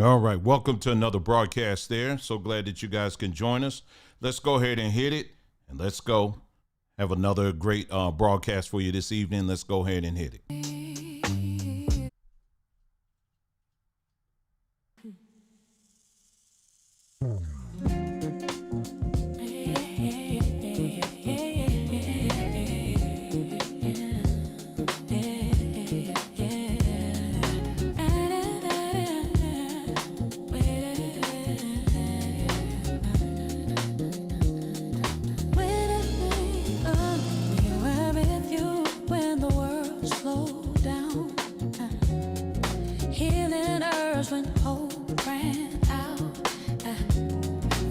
All right, welcome to another broadcast there. So glad that you guys can join us. Let's go ahead and hit it and let's go have another great broadcast for you this evening. Let's go ahead and hit it. When hope ran out,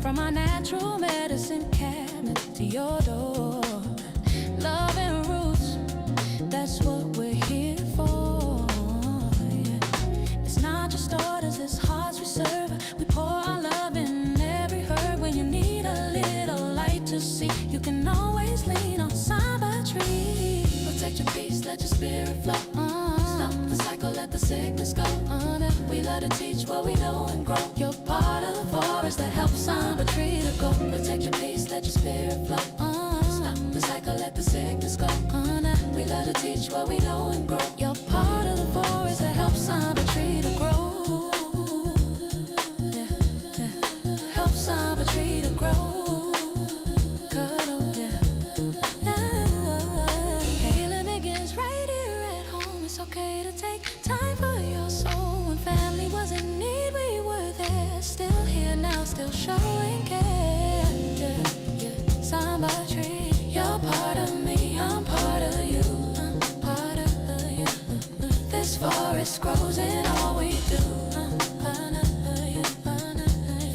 from our natural medicine cabinet to your door, love and roots, that's what we're here for. Yeah. It's not just orders, it's hearts we serve. We pour our love in every hurt. When you need a little light to see, you can always lean on Samba Tree. Protect your peace, let your spirit flow. Stop the cycle, let the sickness go. We love to teach what we know and grow. You're part of the forest that helps Samba Tree to go. Protect your peace, let your spirit flow. Stop the cycle, let the sickness go. We love to teach what we know and grow. You're part of the forest that helps Samba Tree to grow. Yeah. Help Samba Tree to grow. Cuddle, yeah. Healing begins right here at home. It's okay to take time for your soul. When family was in need, we were there. Still here now, still showing care. Yeah. Samba Tree, you're part of me, I'm part of you. I'm part of you. This forest grows in all we do.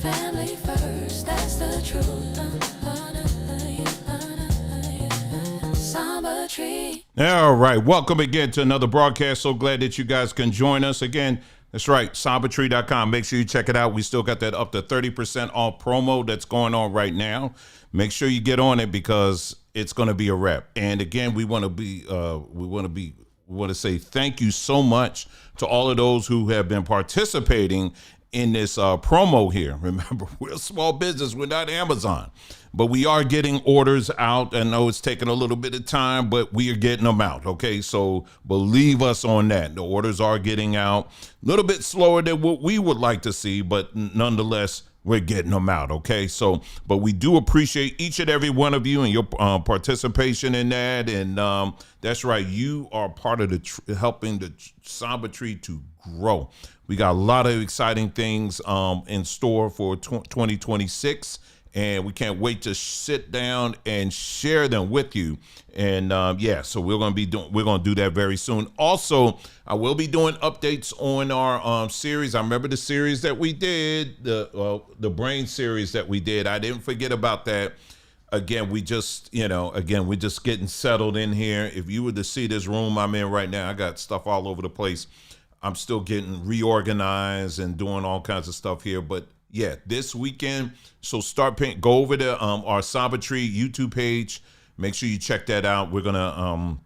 Family first, that's the truth. Samba Tree. All right, welcome again to another broadcast. So glad that you guys can join us again. That's right, sambatree.com. Make sure you check it out. We still got that up to 30% off promo that's going on right now. Make sure you get on it because it's going to be a wrap. And again, we want to say thank you so much to all of those who have been participating in this promo here. Remember, we're a small business. We're not Amazon. But we are getting orders out. I know it's taking a little bit of time, but we are getting them out, okay? So believe us on that. The orders are getting out. A little bit slower than what we would like to see, but nonetheless, we're getting them out, okay? So, but we do appreciate each and every one of you and your participation in that. And that's right, you are part of the helping the Samba Tree to grow. We got a lot of exciting things in store for 2026. And we can't wait to sit down and share them with you. And so we're going to do that very soon. Also, I will be doing updates on our series. I remember the series that we did, the brain series that we did. I didn't forget about that. Again, we're just getting settled in here. If you were to see this room I'm in right now, I got stuff all over the place. I'm still getting reorganized and doing all kinds of stuff here, but yeah, this weekend. So go over to our Samba Tree YouTube page. Make sure you check that out. We're gonna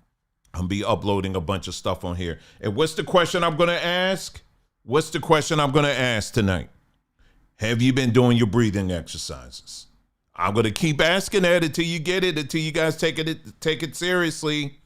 be uploading a bunch of stuff on here. And what's the question I'm gonna ask? What's the question I'm gonna ask tonight? Have you been doing your breathing exercises? I'm gonna keep asking that until you get it, until you guys take it seriously.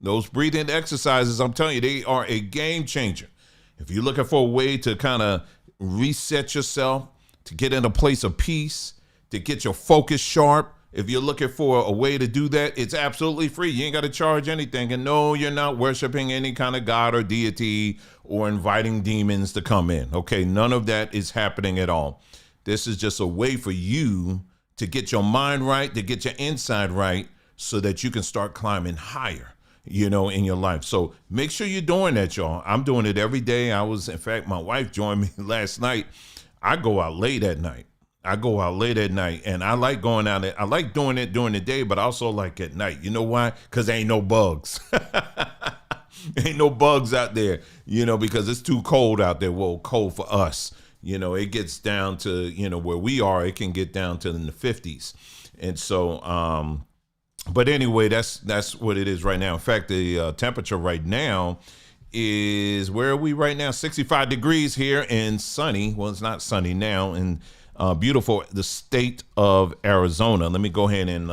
Those breathing exercises, I'm telling you, they are a game changer. If you're looking for a way to kind of reset yourself, to get in a place of peace, to get your focus sharp. If you're looking for a way to do that, it's absolutely free. You ain't got to charge anything. And no, you're not worshiping any kind of God or deity or inviting demons to come in. Okay, none of that is happening at all. This is just a way for you to get your mind right, to get your inside right, so that you can start climbing higher, in your life. So make sure you're doing that, y'all. I'm doing it every day. In fact, my wife joined me last night. I go out late at night. And I like going out. I like doing it during the day, but I also like at night. You know why? Because there ain't no bugs. Ain't no bugs out there, because it's too cold out there. Well, cold for us. It gets down to, where we are, it can get down to in the 50s. And so, but anyway, that's what it is right now. In fact, the temperature right now is, where are we right now? 65 degrees here and sunny. Well, it's not sunny now, and beautiful, the state of Arizona. Let me go ahead and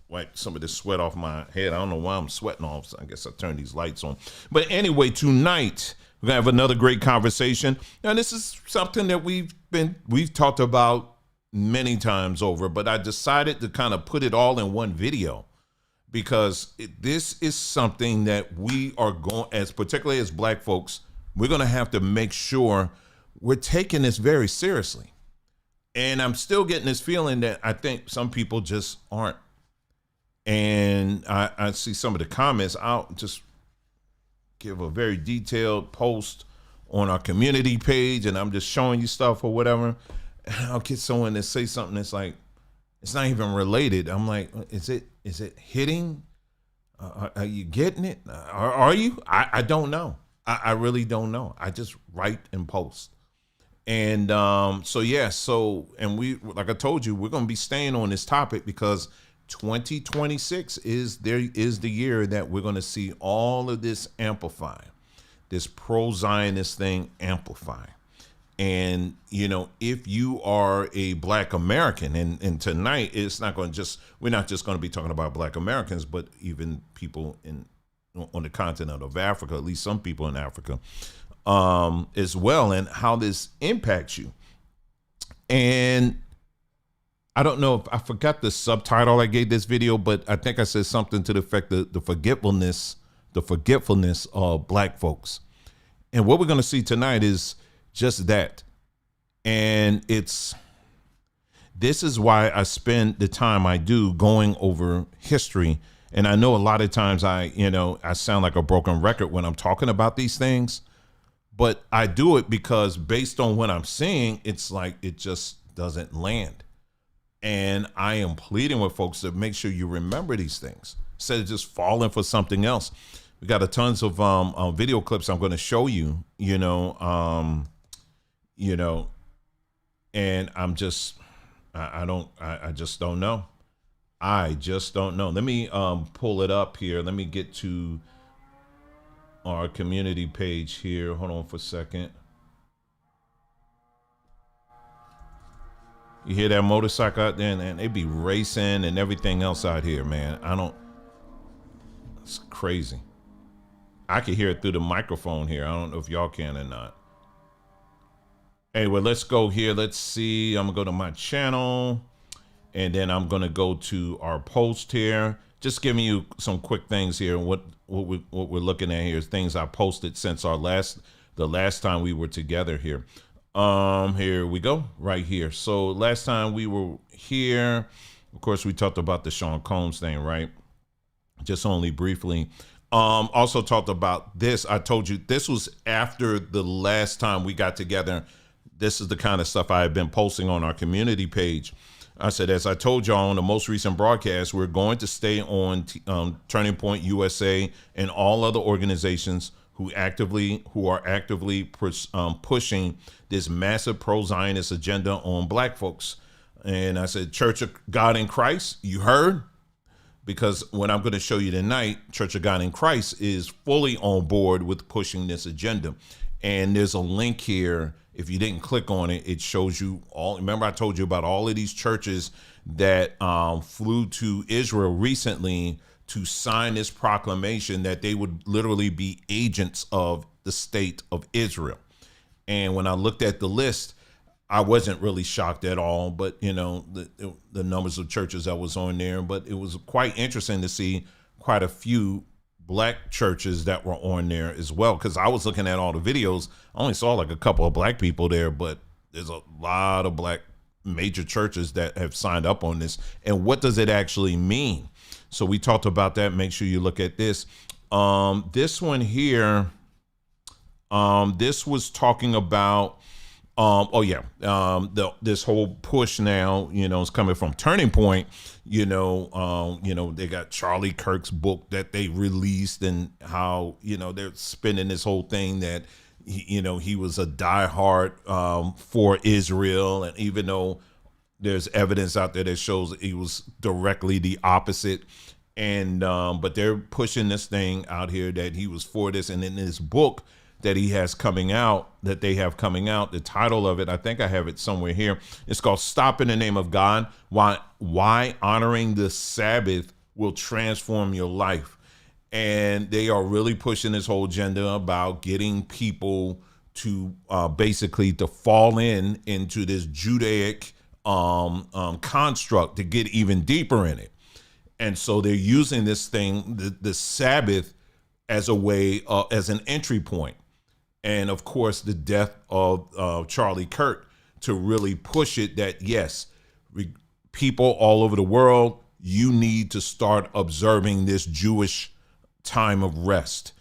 wipe some of this sweat off my head. I don't know why I'm sweating off. So I guess I turned these lights on. But anyway, tonight we're gonna have another great conversation. Now, this is something that we've talked about many times over, but I decided to kind of put it all in one video because this is something that we are going, as particularly as black folks, we're going to have to make sure we're taking this very seriously. And I'm still getting this feeling that I think some people just aren't. And I see some of the comments. I'll just give a very detailed post on our community page, and I'm just showing you stuff or whatever. And I'll get someone to say something that's like, it's not even related. I'm like, is it hitting? Are you getting it? Are you? I don't know. I really don't know. I just write and post. And and we, like I told you, we're going to be staying on this topic because 2026 is the year that we're going to see all of this amplify, this pro-Zionist thing amplify. And, if you are a black American, and tonight it's not going to we're not just going to be talking about black Americans, but even people on the continent of Africa, at least some people in Africa, as well, and how this impacts you. And I don't know if I forgot the subtitle I gave this video, but I think I said something to the effect of the forgetfulness of black folks. And what we're going to see tonight is just that. And this is why I spend the time I do going over history. And I know a lot of times I sound like a broken record when I'm talking about these things, but I do it because based on what I'm seeing, it's like it just doesn't land. And I am pleading with folks to make sure you remember these things instead of just falling for something else. We got a tons of video clips I'm going to show you, and I'm just, I just don't know. I just don't know. Let me pull it up here. Let me get to our community page here. Hold on for a second. You hear that motorcycle out there, and they be racing and everything else out here, man. It's crazy. I can hear it through the microphone here. I don't know if y'all can or not. Anyway, let's go here. Let's see. I'm gonna go to my channel, and then I'm gonna go to our post here. Just giving you some quick things here. What we're looking at here is things I posted since the last time we were together here. Here we go, right here. So last time we were here, of course, we talked about the Sean Combs thing, right? Just only briefly. Also talked about this. I told you this was after the last time we got together. This is the kind of stuff I have been posting on our community page. I said, as I told y'all on the most recent broadcast, we're going to stay on Turning Point USA and all other organizations who are actively pushing this massive pro-Zionist agenda on black folks. And I said, Church of God in Christ, you heard? Because what I'm going to show you tonight, Church of God in Christ is fully on board with pushing this agenda. And there's a link here. If you didn't click on it, it shows you all. Remember, I told you about all of these churches that flew to Israel recently to sign this proclamation that they would literally be agents of the state of Israel. And when I looked at the list, I wasn't really shocked at all, but the numbers of churches that was on there, but it was quite interesting to see quite a few black churches that were on there as well. Cause I was looking at all the videos. I only saw like a couple of black people there, but there's a lot of black major churches that have signed up on this. And what does it actually mean? So we talked about that. Make sure you look at this. This one here, this was talking about, this whole push now, is coming from Turning Point. They got Charlie Kirk's book that they released, and how they're spinning this whole thing that he was a diehard for Israel, and even though there's evidence out there that shows that he was directly the opposite. And but they're pushing this thing out here that he was for this. And in this book that he has coming out, that they have coming out, the title of it, I think I have it somewhere here. It's called Stop in the Name of God, Why Honoring the Sabbath Will Transform Your Life. And they are really pushing this whole agenda about getting people to basically to fall into this Judaic construct, to get even deeper in it. And so they're using this thing, the Sabbath, as a way, as an entry point. And of course, the death of Charlie Kirk to really push it that, yes, people all over the world, you need to start observing this Jewish time of rest.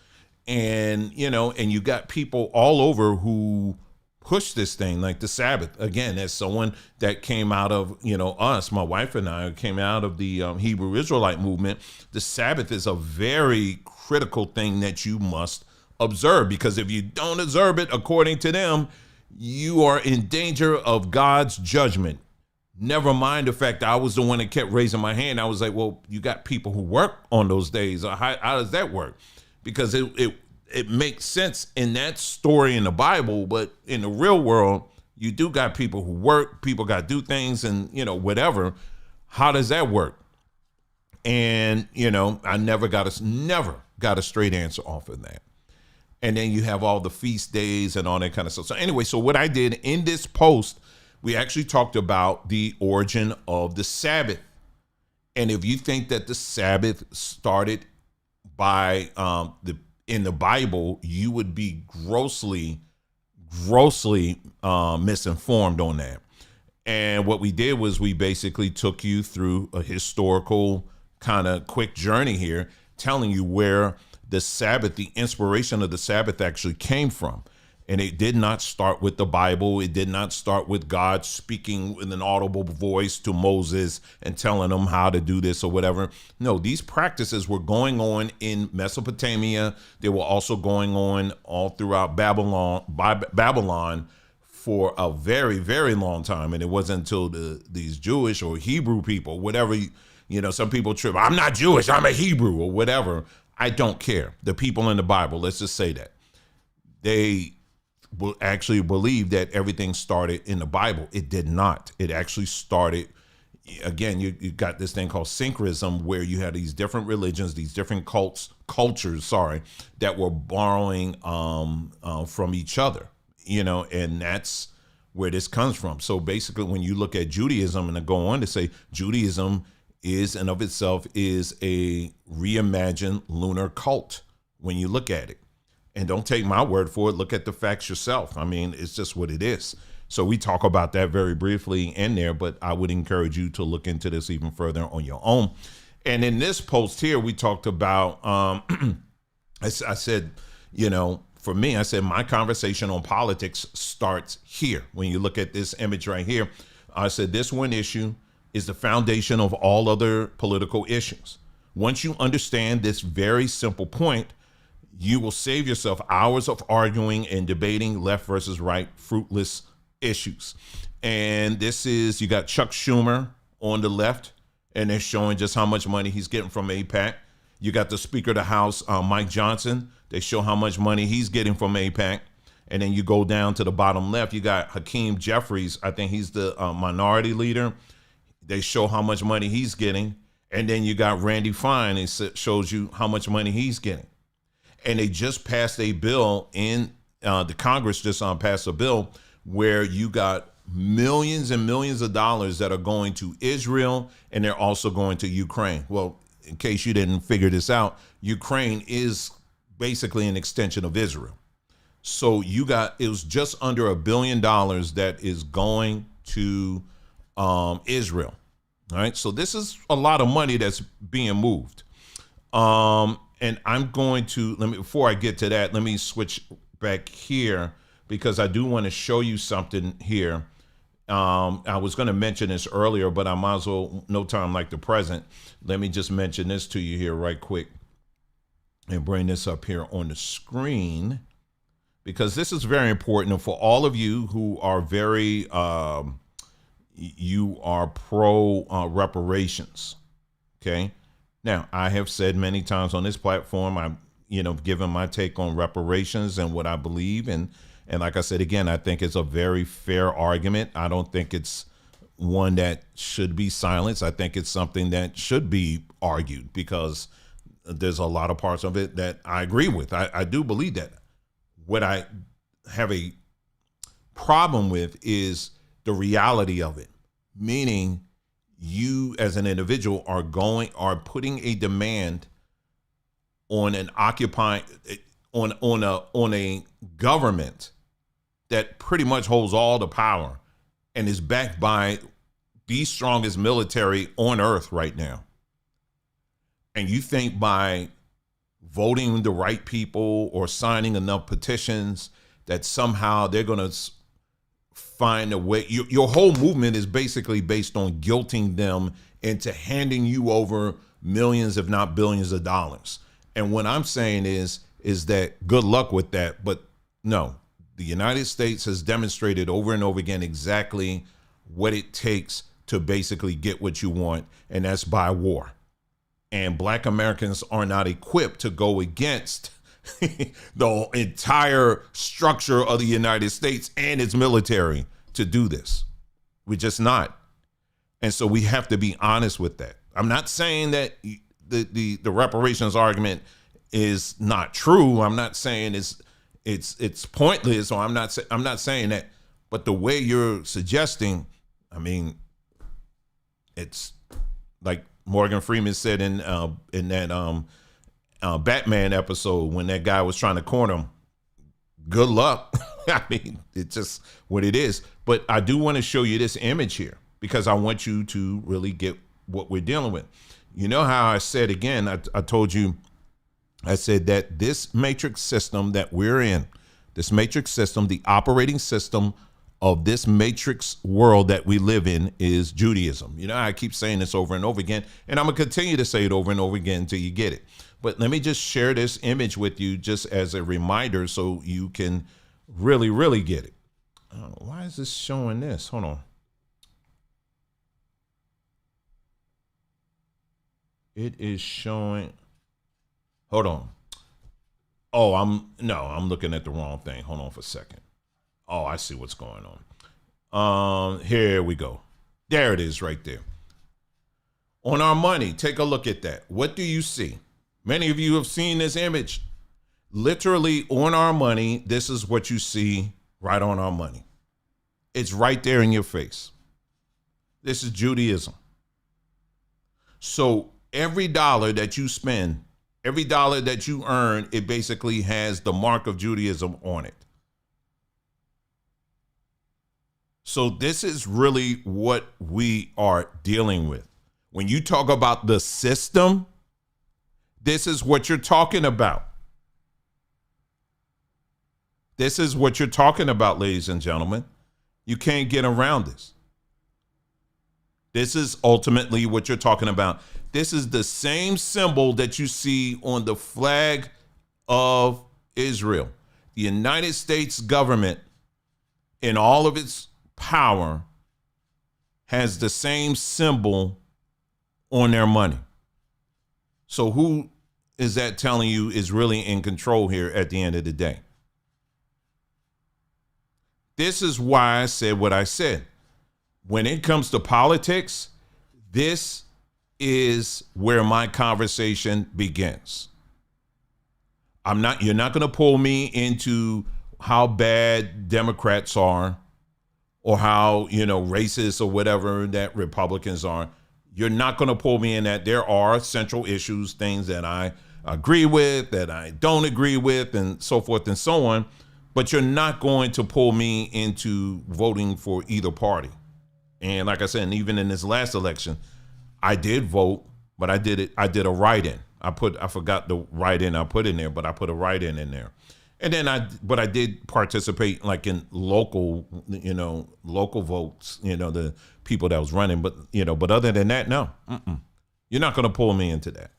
And, you know, and you got people all over who push this thing, like the Sabbath. Again, as someone that came out of, you know, us, my wife and I came out of the Hebrew Israelite movement, the Sabbath is a very critical thing that you must observe, because if you don't observe it according to them, you are in danger of God's judgment. Never mind the fact that I was the one that kept raising my hand. I was like, well, you got people who work on those days. How does that work? Because it makes sense in that story in the Bible, but in the real world, you do got people who work, people got to do things and, you know, whatever. How does that work? And, you know, I never got a straight answer off of that. And then you have all the feast days and all that kind of stuff. So anyway, so what I did in this post, we actually talked about the origin of the Sabbath. And if you think that the Sabbath started by in the Bible, you would be grossly misinformed on that. And what we did was we basically took you through a historical kind of quick journey here, telling you where the Sabbath, the inspiration of the Sabbath actually came from. And it did not start with the Bible. It did not start with God speaking with an audible voice to Moses and telling him how to do this or whatever. No, these practices were going on in Mesopotamia. They were also going on all throughout Babylon for a very, very long time. And it wasn't until these Jewish or Hebrew people, whatever, you know, some people trip, I'm not Jewish, I'm a Hebrew or whatever. I don't care. The people in the Bible, let's just say that. They will actually believe that everything started in the Bible. It did not. It actually started, again, you got this thing called syncretism, where you had these different religions, these different cultures, that were borrowing from each other, you know, and that's where this comes from. So basically, when you look at Judaism, and I go on to say Judaism is and of itself is a reimagined lunar cult when you look at it. And don't take my word for it. Look at the facts yourself. I mean, it's just what it is. So we talk about that very briefly in there, but I would encourage you to look into this even further on your own. And in this post here, we talked about, I said, you know, for me, I said my conversation on politics starts here. When you look at this image right here, I said this one issue is the foundation of all other political issues. Once you understand this very simple point, you will save yourself hours of arguing and debating left versus right, fruitless issues. And this is, you got Chuck Schumer on the left, and they're showing just how much money he's getting from AIPAC. You got the Speaker of the House, Mike Johnson. They show how much money he's getting from AIPAC. And then you go down to the bottom left, you got Hakeem Jeffries. I think he's the minority leader. They show how much money he's getting. And then you got Randy Fine. It shows you how much money he's getting. And they just passed a bill in the Congress just passed a bill where you got millions and millions of dollars that are going to Israel, and they're also going to Ukraine. Well, in case you didn't figure this out, Ukraine is basically an extension of Israel. So you got, it was just under $1 billion that is going to Israel. All right. So this is a lot of money that's being moved. And I'm going to, before I get to that, let me switch back here because I do want to show you something here. I was going to mention this earlier, but I might as well, no time like the present. Let me just mention this to you here right quick and bring this up here on the screen because this is very important. And for all of you who are very, you are pro reparations, okay? Now, I have said many times on this platform, I'm, given my take on reparations and what I believe. And like I said, again, I think it's a very fair argument. I don't think it's one that should be silenced. I think it's something that should be argued because there's a lot of parts of it that I agree with. I do believe that. What I have a problem with is the reality of it, meaning you as an individual are putting a demand on an occupying on a government that pretty much holds all the power and is backed by the strongest military on earth right now. And you think by voting the right people or signing enough petitions that somehow they're going to find a way. Your whole movement is basically based on guilting them into handing you over millions, if not billions of dollars. And what I'm saying is that good luck with that. But no, the United States has demonstrated over and over again exactly what it takes to basically get what you want, and that's by war. And Black Americans are not equipped to go against the entire structure of the United States and its military to do this. We're just not. And so we have to be honest with that. I'm not saying that the reparations argument is not true. I'm not saying it's pointless, or I'm not saying that. But the way you're suggesting, I mean, it's like Morgan Freeman said in that Batman episode when that guy was trying to corner him. Good luck. I mean, it's just what it is. But I do want to show you this image here because I want you to really get what we're dealing with. You know how I said again, I told you, I said that this matrix system that we're in, this matrix system, the operating system of this matrix world that we live in is Judaism. You know, I keep saying this over and over again, and I'm going to continue to say it over and over again until you get it. But let me just share this image with you just as a reminder so you can really, really get it. Why is this showing this? Hold on. It is showing. Hold on. Oh, I'm looking at the wrong thing. Hold on for a second. Oh, I see what's going on. Here we go. There it is right there. On our money, take a look at that. What do you see? Many of you have seen this image. Literally on our money, this is what you see right on our money. It's right there in your face. This is Judaism. So every dollar that you spend, every dollar that you earn, it basically has the mark of Judaism on it. So this is really what we are dealing with. When you talk about the system, this is what you're talking about. This is what you're talking about, ladies and gentlemen. You can't get around this. This is ultimately what you're talking about. This is the same symbol that you see on the flag of Israel. The United States government, in all of its power, has the same symbol on their money. So who is that telling you is really in control here at the end of the day? This is why I said what I said. When it comes to politics, this is where my conversation begins. You're not going to pull me into how bad Democrats are or how, racist or whatever that Republicans are. You're not going to pull me in that. There are central issues, things that I agree with, that I don't agree with, and so forth and so on. But you're not going to pull me into voting for either party. And like I said, and even in this last election, I did vote, but I did a write-in. I forgot the write-in I put in there, but I put a write-in in there. And then I did participate like in local votes, the people that was running, but other than that, no, you're not going to pull me into that.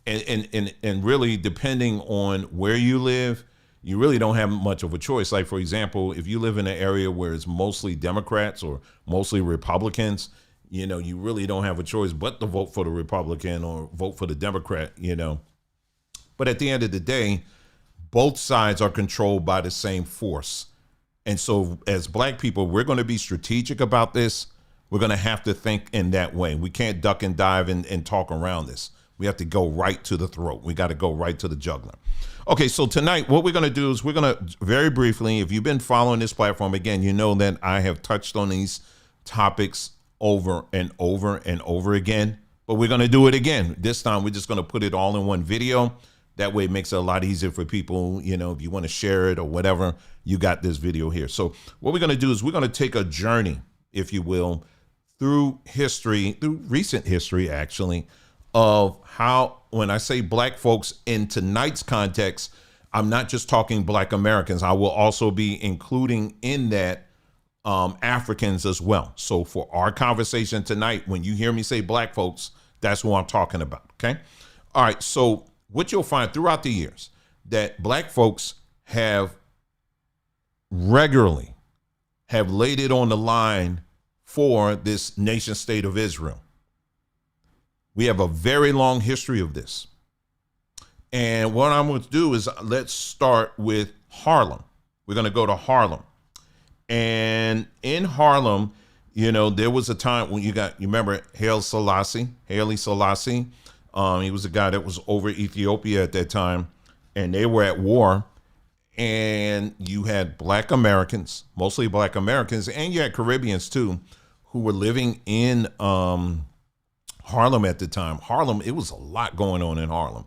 And really, depending on where you live, you really don't have much of a choice. Like, for example, if you live in an area where it's mostly Democrats or mostly Republicans, you really don't have a choice but to vote for the Republican or vote for the Democrat, But at the end of the day, both sides are controlled by the same force. And so as black people, we're going to be strategic about this. We're going to have to think in that way. We can't duck and dive and talk around this. We have to go right to the throat. We got to go right to the jugular. Okay, so tonight, what we're going to do is we're going to very briefly, if you've been following this platform, again, you know that I have touched on these topics over and over and over again, but we're going to do it again. This time, we're just going to put it all in one video. That way it makes it a lot easier for people, if you want to share it or whatever, you got this video here. So what we're going to do is we're going to take a journey, if you will, through recent history, actually, of how, when I say black folks in tonight's context, I'm not just talking black Americans. I will also be including in that Africans as well. So for our conversation tonight, when you hear me say black folks, that's what I'm talking about. Okay. All right. So what you'll find throughout the years that black folks have regularly laid it on the line for this nation state of Israel. We have a very long history of this. And what I'm going to do is let's start with Harlem. We're going to go to Harlem. And in Harlem, there was a time when you remember Haile Selassie. He was a guy that was over Ethiopia at that time, and they were at war. And you had black Americans, mostly black Americans, and you had Caribbeans too, who were living in Harlem at the time. Harlem, it was a lot going on in Harlem.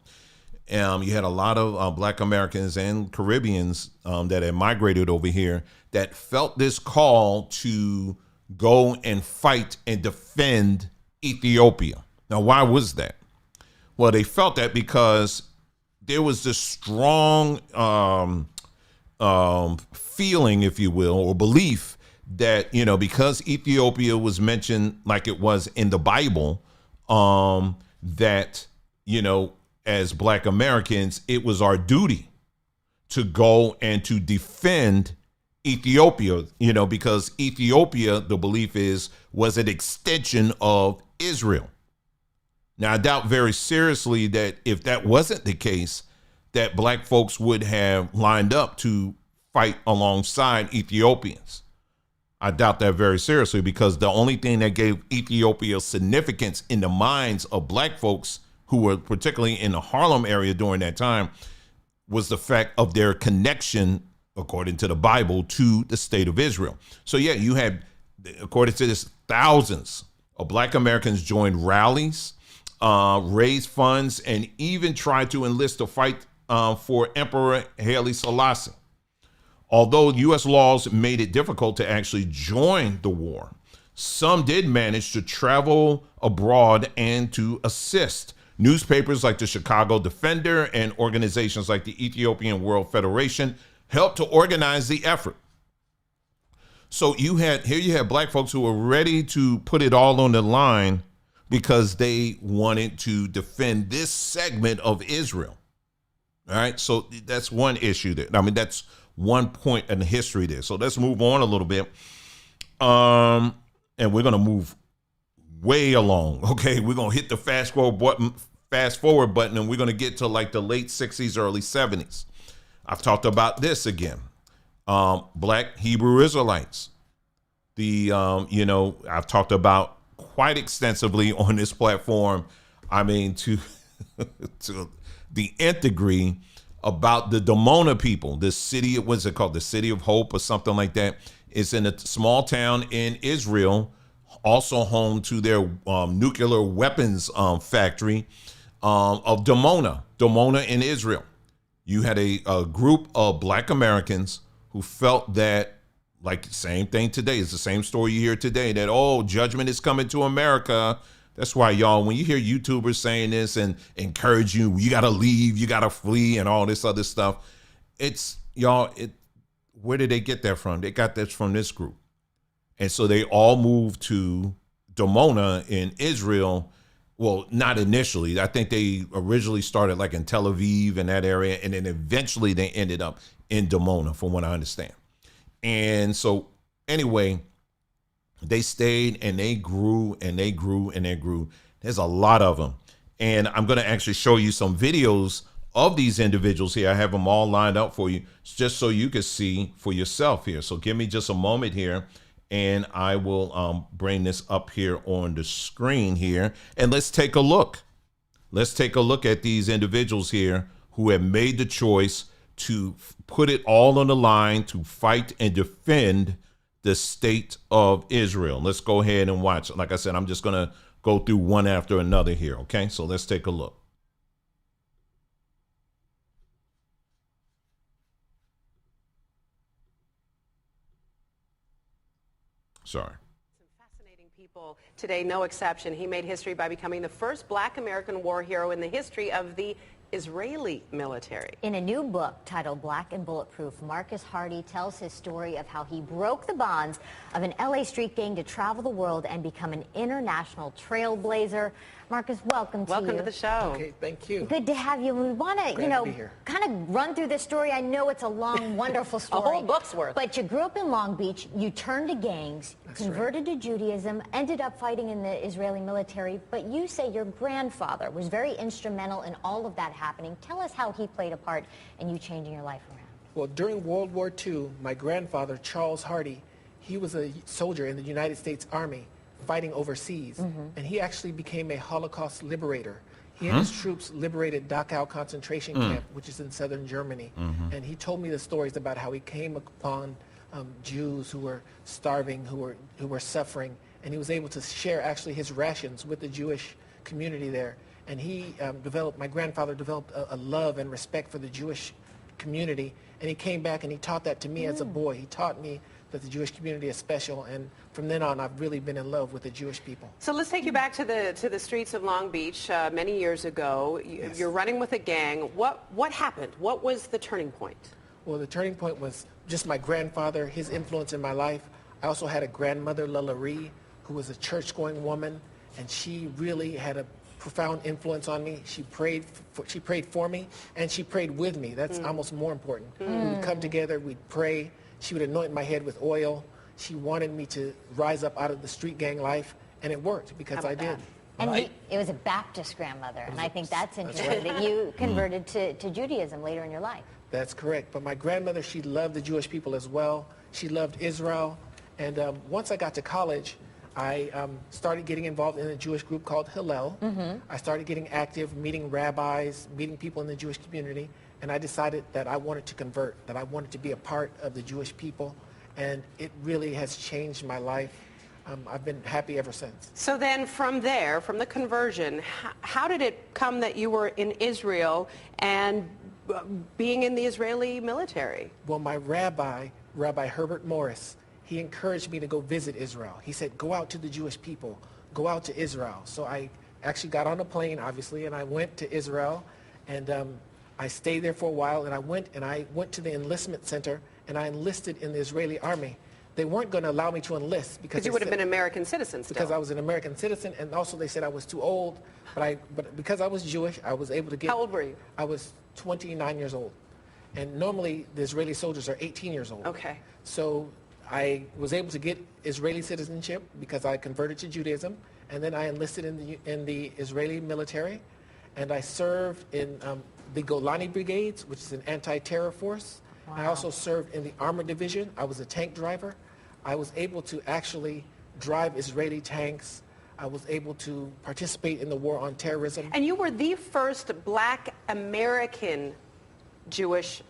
You had a lot of black Americans and Caribbeans that had migrated over here that felt this call to go and fight and defend Ethiopia. Now, why was that? Well, they felt that because there was this strong feeling, if you will, or belief that, because Ethiopia was mentioned like it was in the Bible, that, as black Americans, it was our duty to go and to defend Ethiopia, because Ethiopia, the belief was an extension of Israel. Now, I doubt very seriously that if that wasn't the case, that black folks would have lined up to fight alongside Ethiopians. I doubt that very seriously, because the only thing that gave Ethiopia significance in the minds of black folks who were particularly in the Harlem area during that time was the fact of their connection, according to the Bible, to the state of Israel. So yeah, you had, according to this, thousands of black Americans joined rallies, raised funds, and even tried to enlist to fight for Emperor Haile Selassie. Although U.S. laws made it difficult to actually join the war, some did manage to travel abroad and to assist. Newspapers like the Chicago Defender and organizations like the Ethiopian World Federation helped to organize the effort. So you had black folks who were ready to put it all on the line because they wanted to defend this segment of Israel. All right. So that's one issue there. I mean, that's one point in the history there. So let's move on a little bit. And we're going to move way along. Okay. We're going to hit the fast forward button, and we're going to get to like the late 60s, early 70s. I've talked about this again. Black Hebrew Israelites. I've talked about quite extensively on this platform. I mean, to the nth degree, about the Dimona people, this city, what's it called? The City of Hope or something like that. It's in a small town in Israel, also home to their nuclear weapons factory of Dimona in Israel. You had a group of black Americans who felt that, like, same thing today. It's the same story you hear today, that, oh, judgment is coming to America. That's why, y'all, when you hear YouTubers saying this and encourage you, you got to leave, you got to flee and all this other stuff, where did they get that from? They got that from this group. And so they all moved to Dimona in Israel. Well, not initially. I think they originally started like in Tel Aviv and that area, and then eventually they ended up in Dimona, from what I understand. And so anyway, They stayed and they grew and they grew and they grew. There's a lot of them. And I'm going to actually show you some videos of these individuals here. I have them all lined up for you just so you can see for yourself here. So give me just a moment here and I will bring this up here on the screen here. And let's take a look. Let's take a look at these individuals here who have made the choice to put it all on the line to fight and defend the state of Israel. Let's go ahead and watch. Like I said, I'm just going to go through one after another here. Okay, so let's take a look. Sorry. Some fascinating people today, no exception. He made history by becoming the first black American war hero in the history of the Israeli military. In a new book titled Black and Bulletproof, Marcus Hardy tells his story of how he broke the bonds of an LA street gang to travel the world and become an international trailblazer. Marcus, welcome to you. Welcome to the show. Okay, thank you. Good to have you. We want to, kind of run through this story. I know it's a long, wonderful story. A whole book's worth. But you grew up in Long Beach. You turned to gangs, converted to Judaism, ended up fighting in the Israeli military. But you say your grandfather was very instrumental in all of that happening. Tell us how he played a part in you changing your life around. Well, during World War II, my grandfather, Charles Hardy, he was a soldier in the United States Army fighting overseas, and he actually became a Holocaust liberator. He and his troops liberated Dachau concentration camp, which is in southern Germany, and he told me the stories about how he came upon Jews who were starving, who were suffering, and he was able to share actually his rations with the Jewish community there. And he my grandfather developed a love and respect for the Jewish community, and he came back and he taught that to me as a boy. He taught me that the Jewish community is special, and from then on, I've really been in love with the Jewish people. So let's take you back to the streets of Long Beach many years ago. You're running with a gang. What happened? What was the turning point? Well, the turning point was just my grandfather, his influence in my life. I also had a grandmother, Lala Ree, who was a church-going woman, and she really had a profound influence on me. She prayed for me, and she prayed with me. That's almost more important. We'd come together, we'd pray. She would anoint my head with oil. She wanted me to rise up out of the street gang life, and it worked because I did. And it was a Baptist grandmother, and I think that's interesting that you converted to Judaism later in your life. That's correct. But my grandmother, she loved the Jewish people as well. She loved Israel. And once I got to college, I started getting involved in a Jewish group called Hillel. I started getting active, meeting rabbis, meeting people in the Jewish community. And I decided that I wanted to convert, that I wanted to be a part of the Jewish people. And it really has changed my life. I've been happy ever since. So then from there, from the conversion, how did it come that you were in Israel and being in the Israeli military? Well, my Rabbi Herbert Morris, he encouraged me to go visit Israel. He said, go out to the Jewish people, go out to Israel. So I actually got on a plane, obviously, and I went to Israel. And I stayed there for a while, and I went to the enlistment center, and I enlisted in the Israeli army. They weren't going to allow me to enlist because you would have been an American citizen still. Because I was an American citizen, and also they said I was too old. But because I was Jewish, I was able to get. How old were you? I was 29 years old, and normally the Israeli soldiers are 18 years old. Okay. So I was able to get Israeli citizenship because I converted to Judaism, and then I enlisted in the Israeli military, and I served in the Golani Brigades, which is an anti-terror force. Wow. I also served in the armor division. I was a tank driver. I was able to actually drive Israeli tanks. I was able to participate in the war on terrorism. And you were the first black American Jewish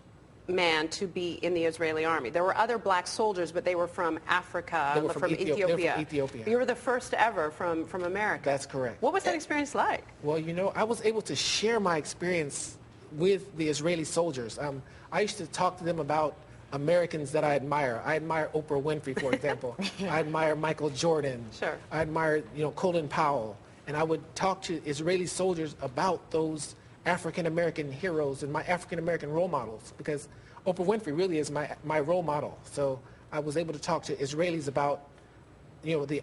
man to be in the Israeli army. There were other black soldiers, but they were from Africa, They were from Ethiopia. They were from Ethiopia. You were the first ever from America. That's correct. What was that experience like? Well, I was able to share my experience with the Israeli soldiers. I used to talk to them about Americans that I admire. I admire Oprah Winfrey, for example. I admire Michael Jordan. Sure. I admire, Colin Powell. And I would talk to Israeli soldiers about those African-American heroes and my African-American role models, because Oprah Winfrey really is my role model. So I was able to talk to Israelis about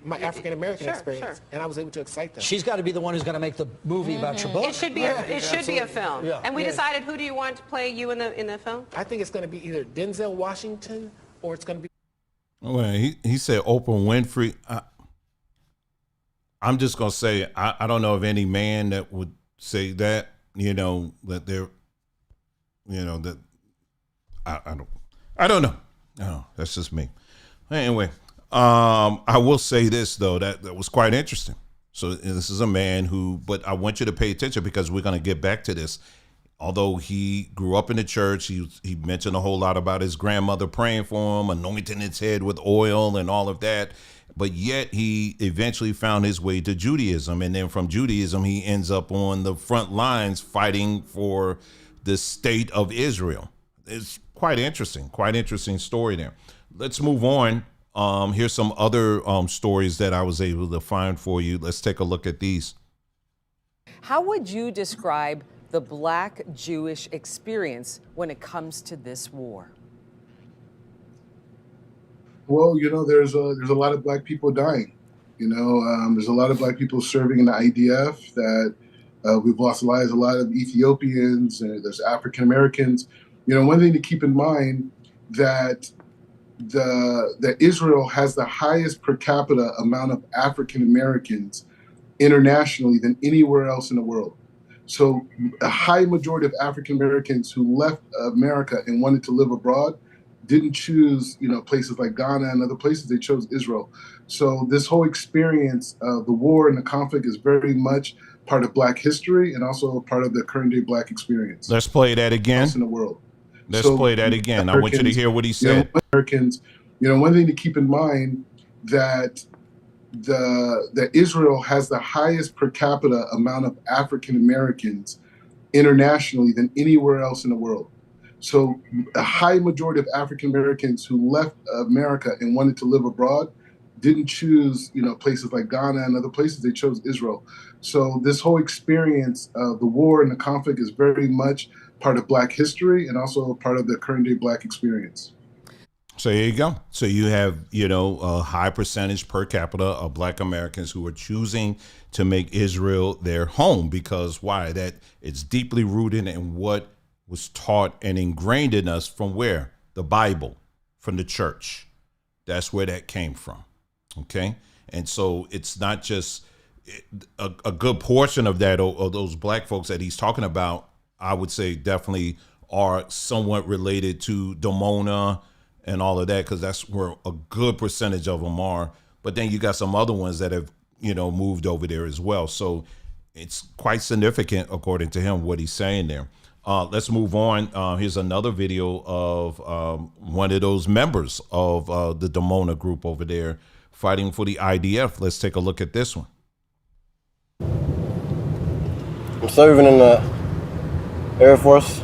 my African-American experience, and I was able to excite them. She's got to be the one who's going to make the movie about your book. It should be a film. Yeah. And we decided, who do you want to play you in the film? I think it's going to be either Denzel Washington or it's going to be... Well, he said Oprah Winfrey. I'm just gonna say I don't know of any man that would say that. That they're, that I don't know. No, that's just me. Anyway, I will say this though that was quite interesting. So this is a man but I want you to pay attention because we're gonna get back to this. Although he grew up in the church, he mentioned a whole lot about his grandmother praying for him, anointing his head with oil and all of that. But yet he eventually found his way to Judaism. And then from Judaism, he ends up on the front lines fighting for the state of Israel. It's quite interesting story there. Let's move on. Here's some other stories that I was able to find for you. Let's take a look at these. How would you describe the Black Jewish experience when it comes to this war? Well, there's a lot of Black people dying. There's a lot of Black people serving in the IDF. That we've lost lives. A lot of Ethiopians. And there's African Americans. One thing to keep in mind that that Israel has the highest per capita amount of African Americans internationally than anywhere else in the world. So a high majority of African Americans who left America and wanted to live abroad didn't choose, places like Ghana and other places. They chose Israel. So this whole experience of the war and the conflict is very much part of Black history and also a part of the current day Black experience. Let's play that again. In the world. Let's play that again. I want you to hear what he said. Americans, one thing to keep in mind that that Israel has the highest per capita amount of African Americans internationally than anywhere else in the world. So a high majority of African Americans who left America and wanted to live abroad didn't choose, places like Ghana and other places. They chose Israel. So this whole experience of the war and the conflict is very much part of Black history and also part of the current day Black experience. So there you go. So you have, a high percentage per capita of Black Americans who are choosing to make Israel their home because why? That it's deeply rooted in what was taught and ingrained in us from where? The Bible, from the church. That's where that came from. Okay. And so it's not just a good portion of that, of those Black folks that he's talking about, I would say definitely are somewhat related to Damona and all of that, because that's where a good percentage of them are. But then you got some other ones that have, moved over there as well. So it's quite significant, according to him, what he's saying there. Let's move on. Here's another video of one of those members of the Damona group over there fighting for the IDF. Let's take a look at this one. I'm serving in the Air Force.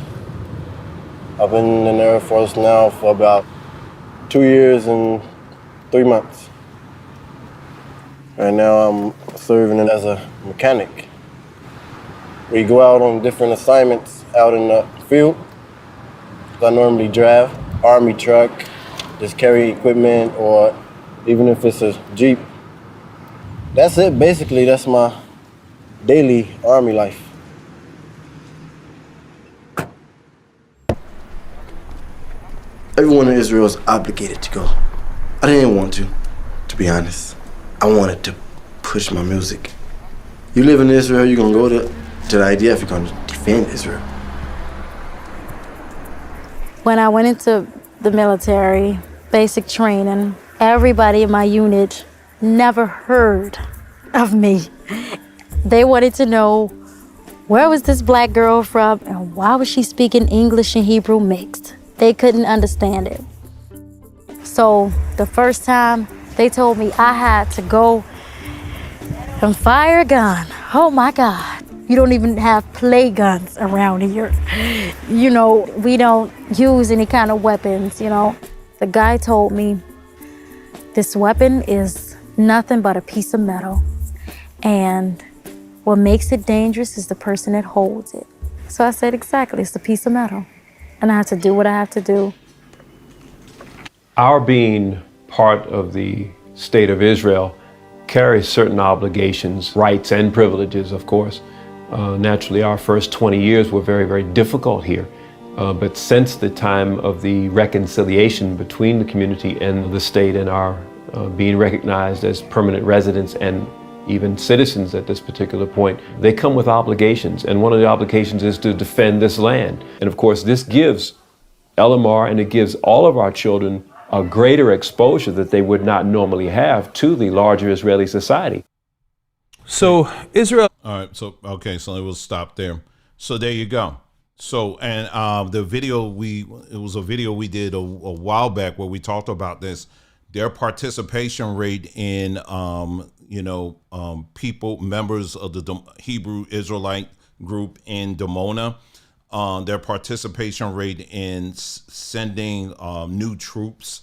I've been in the Air Force now for about 2 years and 3 months. Right now I'm serving as a mechanic. We go out on different assignments out in the field. I normally drive Army truck, just carry equipment, or even if it's a Jeep. That's it, basically. That's my daily Army life. Everyone in Israel is obligated to go. I didn't want to be honest. I wanted to push my music. You live in Israel, you're gonna go to the IDF, you're gonna defend Israel. When I went into the military, basic training, everybody in my unit never heard of me. They wanted to know, where was this Black girl from and why was she speaking English and Hebrew mixed? They couldn't understand it. So the first time they told me I had to go and fire a gun. Oh my God. You don't even have play guns around here. We don't use any kind of weapons, The guy told me this weapon is nothing but a piece of metal. And what makes it dangerous is the person that holds it. So I said, exactly, it's a piece of metal. And I have to do what I have to do. Our being part of the state of Israel carries certain obligations, rights and privileges, of course. Naturally, our first 20 years were very, very difficult here. But since the time of the reconciliation between the community and the state and our being recognized as permanent residents and even citizens at this particular point, they come with obligations. And one of the obligations is to defend this land. And of course, this gives LMR and it gives all of our children a greater exposure that they would not normally have to the larger Israeli society. So Israel. All right. So, okay. So it will stop there. So there you go. So, and the video it was a video we did a while back where we talked about this, their participation rate in, people, members of the Hebrew Israelite group in Dimona, their participation rate in sending new troops,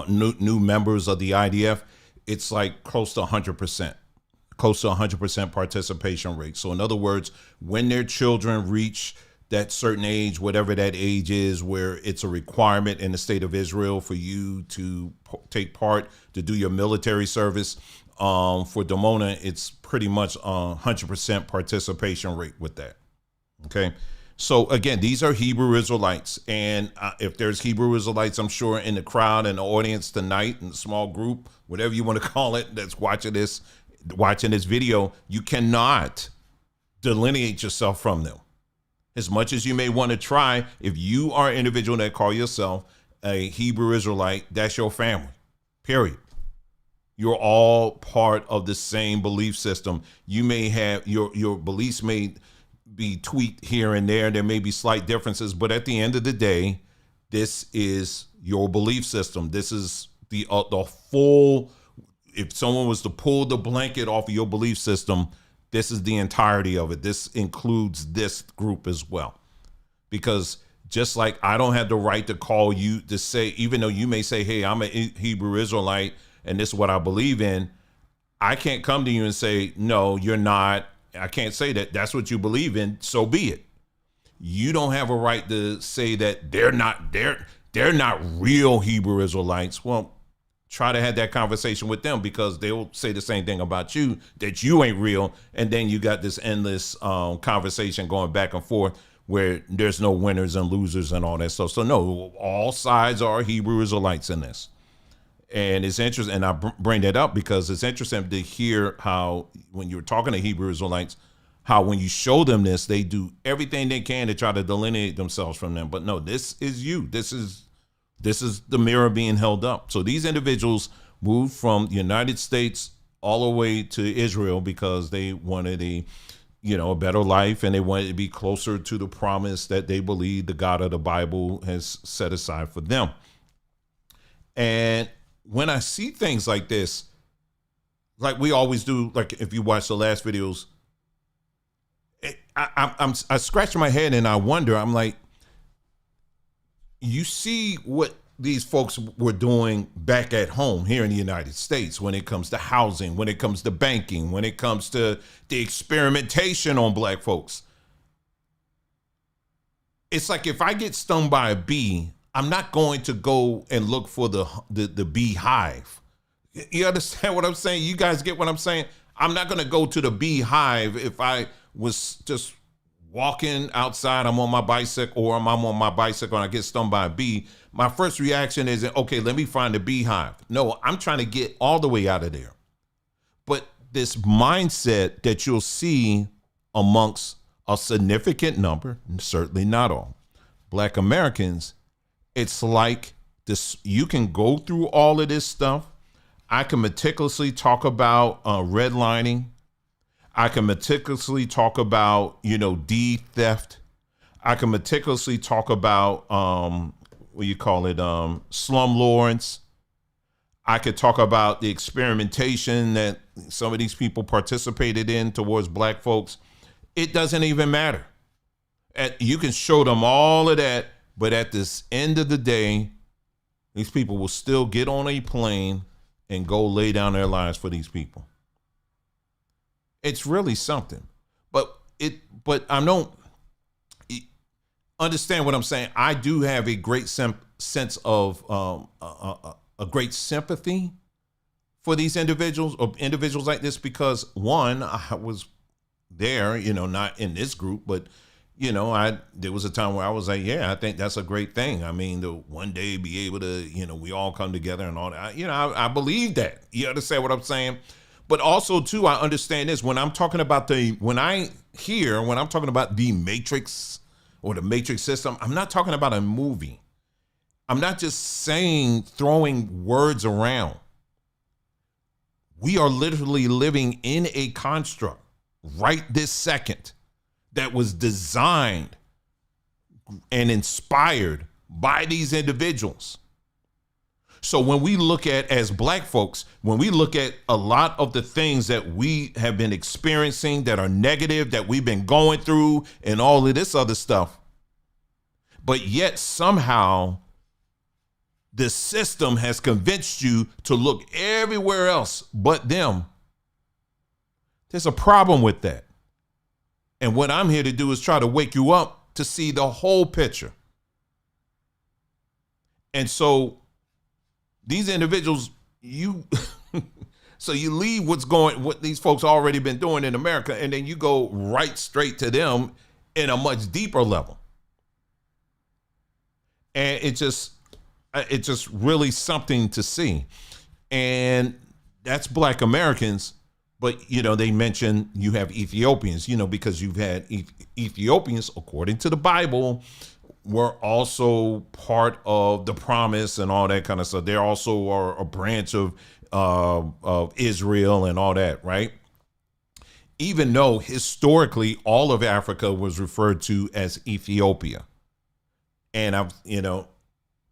new members of the IDF, it's like close to 100%. Close to 100% participation rate. So in other words, when their children reach that certain age, whatever that age is, where it's a requirement in the state of Israel for you to take part, to do your military service, for Dimona, it's pretty much 100% participation rate with that. Okay. So again, these are Hebrew Israelites. And if there's Hebrew Israelites, I'm sure in the crowd and the audience tonight, in the small group, whatever you want to call it, that's watching this video, you cannot delineate yourself from them. As much as you may want to try, if you are an individual that call yourself a Hebrew Israelite, that's your family, period. You're all part of the same belief system. You may have, your beliefs may be tweaked here and there. There may be slight differences, but at the end of the day, this is your belief system. This is the full. If someone was to pull the blanket off of your belief system, this is the entirety of it. This includes this group as well. Because just like I don't have the right to call you to say, even though you may say, hey, I'm a Hebrew Israelite and this is what I believe in, I can't come to you and say, no, you're not. I can't say that. That's what you believe in. So be it. You don't have a right to say that they're not real Hebrew Israelites. Well, try to have that conversation with them, because they'll say the same thing about you, that you ain't real. And then you got this endless conversation going back and forth where there's no winners and losers and all that stuff. So no, all sides are Hebrew Israelites in this. And it's interesting, and I bring that up because it's interesting to hear how when you're talking to Hebrew Israelites, how when you show them this, they do everything they can to try to delineate themselves from them. But no, this is you. This is the mirror being held up. So these individuals moved from the United States all the way to Israel because they wanted a better life, and they wanted to be closer to the promise that they believe the God of the Bible has set aside for them. And when I see things like this, like we always do, like if you watch the last videos, I scratch my head and I wonder, I'm like, you see what these folks were doing back at home here in the United States when it comes to housing, when it comes to banking, when it comes to the experimentation on black folks. It's like if I get stung by a bee, I'm not going to go and look for the beehive. You understand what I'm saying? You guys get what I'm saying? I'm not going to go to the beehive if I was just walking outside, I'm on my bicycle, or I'm on my bicycle and I get stung by a bee. My first reaction is, okay, let me find a beehive. No, I'm trying to get all the way out of there. But this mindset that you'll see amongst a significant number, certainly not all, Black Americans, it's like this. You can go through all of this stuff. I can meticulously talk about redlining. I can meticulously talk about, deed theft. I can meticulously talk about, slumlords. I could talk about the experimentation that some of these people participated in towards black folks. It doesn't even matter. You can show them all of that, but at this end of the day, these people will still get on a plane and go lay down their lives for these people. It's really something, but I don't understand what I'm saying. I do have a great sense of a great sympathy for these individuals, or individuals like this, because one, I was there, not in this group, but there was a time where I was like, yeah, I think that's a great thing. I mean, to one day be able to, we all come together and all that. I believe that. You understand what I'm saying? But also too, I understand this when I'm talking about when I'm talking about the Matrix or the Matrix system, I'm not talking about a movie. I'm not just throwing words around. We are literally living in a construct right this second that was designed and inspired by these individuals. So when we look at, as black folks, when we look at a lot of the things that we have been experiencing that are negative, that we've been going through and all of this other stuff, but yet somehow the system has convinced you to look everywhere else but them. There's a problem with that. And what I'm here to do is try to wake you up to see the whole picture. And so these individuals, so you leave what these folks already been doing in America, and then you go right straight to them in a much deeper level. And it's just really something to see. And that's Black Americans. But, they mention you have Ethiopians, because you've had Ethiopians, according to the Bible, were also part of the promise and all that kind of stuff. They also are a branch of Israel and all that, right? Even though historically all of Africa was referred to as Ethiopia. And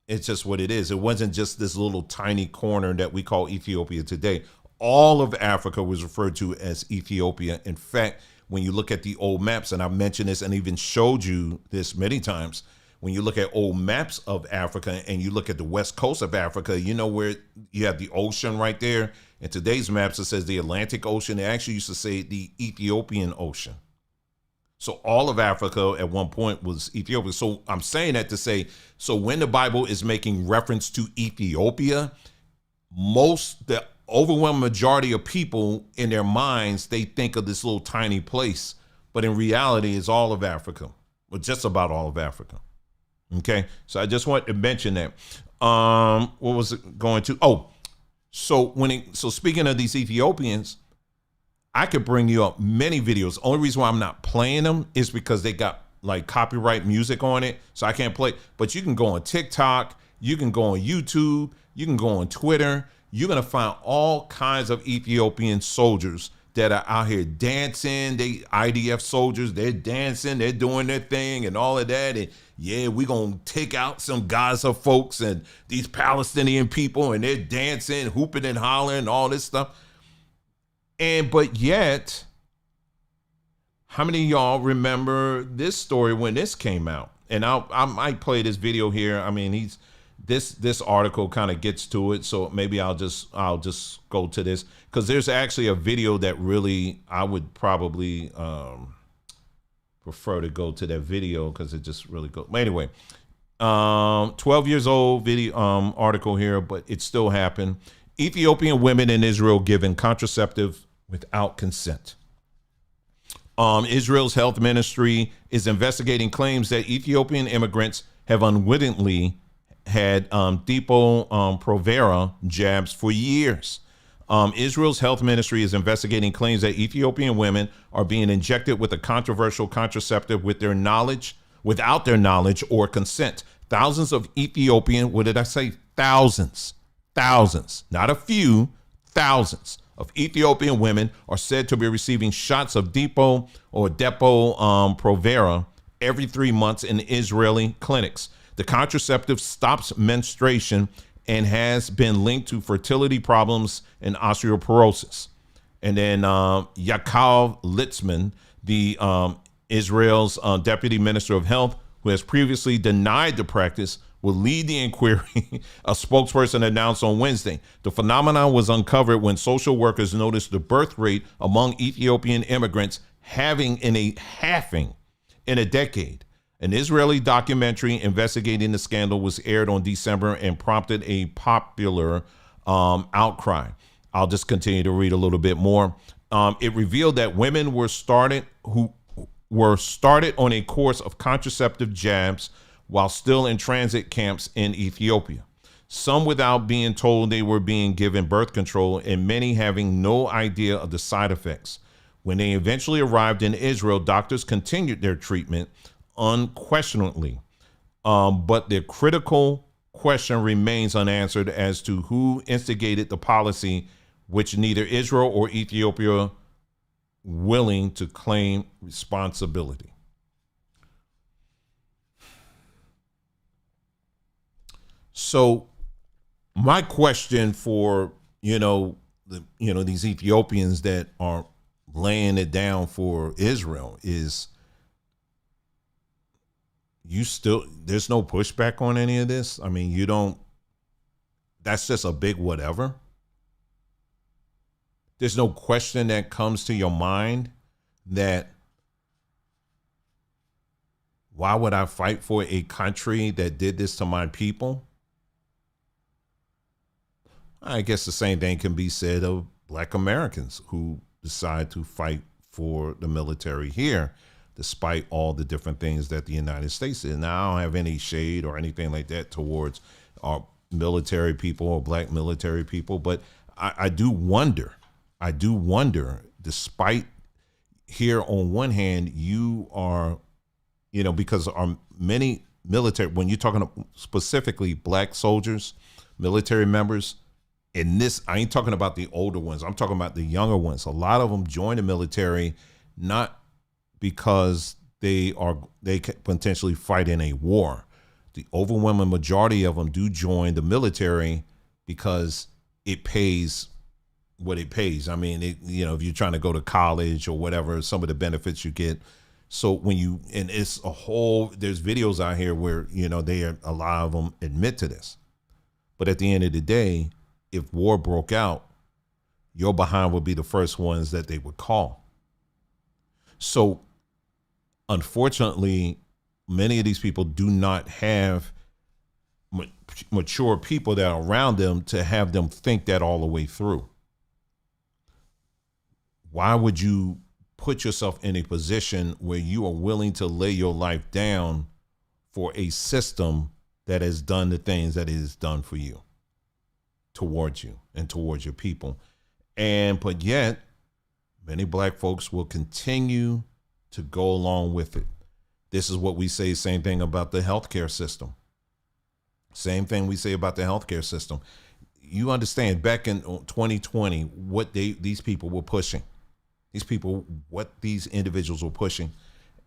it's just what it is. It wasn't just this little tiny corner that we call Ethiopia today. All of Africa was referred to as Ethiopia. In fact, when you look at the old maps, and I've mentioned this and even showed you this many times, when you look at old maps of Africa and you look at the west coast of Africa, where you have the ocean right there. In today's maps, it says the Atlantic Ocean. They actually used to say the Ethiopian Ocean. So all of Africa at one point was Ethiopia. So I'm saying that to say, so when the Bible is making reference to Ethiopia, the overwhelming majority of people in their minds, they think of this little tiny place, but in reality it's all of Africa, or just about all of Africa. Okay. So I just want to mention that. What was it going to? Oh, so speaking of these Ethiopians, I could bring you up many videos. Only reason why I'm not playing them is because they got like copyright music on it. So I can't play, but you can go on TikTok, you can go on YouTube, you can go on Twitter. You're going to find all kinds of Ethiopian soldiers that are out here dancing. They IDF soldiers, they're dancing, they're doing their thing and all of that. And yeah, we're going to take out some Gaza folks and these Palestinian people, and they're dancing, hooping and hollering and all this stuff. But yet, how many of y'all remember this story when this came out? And I might play this video here. I mean, this article kind of gets to it, so maybe I'll just go to this, because there's actually a video that really I would probably prefer to go to that video because it just really goes. Anyway, 12 years old video article here, but it still happened. Ethiopian women in Israel given contraceptive without consent. Israel's health ministry is investigating claims that Ethiopian immigrants have unwittingly had Depo-Provera jabs for years. Israel's health ministry is investigating claims that Ethiopian women are being injected with a controversial contraceptive without their knowledge or consent. Thousands of Ethiopian, what did I say? Thousands, not a few, thousands of Ethiopian women are said to be receiving shots of Depo-Provera every 3 months in Israeli clinics. The contraceptive stops menstruation and has been linked to fertility problems and osteoporosis. And then Yaakov Litzman, the Israel's deputy minister of health, who has previously denied the practice, will lead the inquiry, a spokesperson announced on Wednesday. The phenomenon was uncovered when social workers noticed the birth rate among Ethiopian immigrants halving in a decade. An Israeli documentary investigating the scandal was aired on December and prompted a popular outcry. I'll just continue to read a little bit more. It revealed that women were were started on a course of contraceptive jabs while still in transit camps in Ethiopia. Some without being told they were being given birth control, and many having no idea of the side effects. When they eventually arrived in Israel, doctors continued their treatment unquestionably. But the critical question remains unanswered as to who instigated the policy, which neither Israel or Ethiopia willing to claim responsibility. So my question for, these Ethiopians that are laying it down for Israel is, there's no pushback on any of this? I mean, that's just a big whatever. There's no question that comes to your mind that why would I fight for a country that did this to my people? I guess the same thing can be said of Black Americans who decide to fight for the military here, despite all the different things that the United States did. Now, I don't have any shade or anything like that towards our military people or Black military people, but I do wonder, despite here on one hand, you are, because our many military, when you're talking specifically Black soldiers, military members, in this, I ain't talking about the older ones. I'm talking about the younger ones. A lot of them join the military not because they can potentially fight in a war. The overwhelming majority of them do join the military because it pays what it pays. I mean, if you're trying to go to college or whatever, some of the benefits you get. So there's videos out here where, a lot of them admit to this. But at the end of the day, if war broke out, your behind would be the first ones that they would call. So unfortunately, many of these people do not have mature people that are around them to have them think that all the way through. Why would you put yourself in a position where you are willing to lay your life down for a system that has done the things that it has done for you, towards you and towards your people? But yet many Black folks will continue to go along with it. This is what we say, same thing about the healthcare system. Same thing we say about the healthcare system. You understand, back in 2020, what these people were pushing. What these individuals were pushing.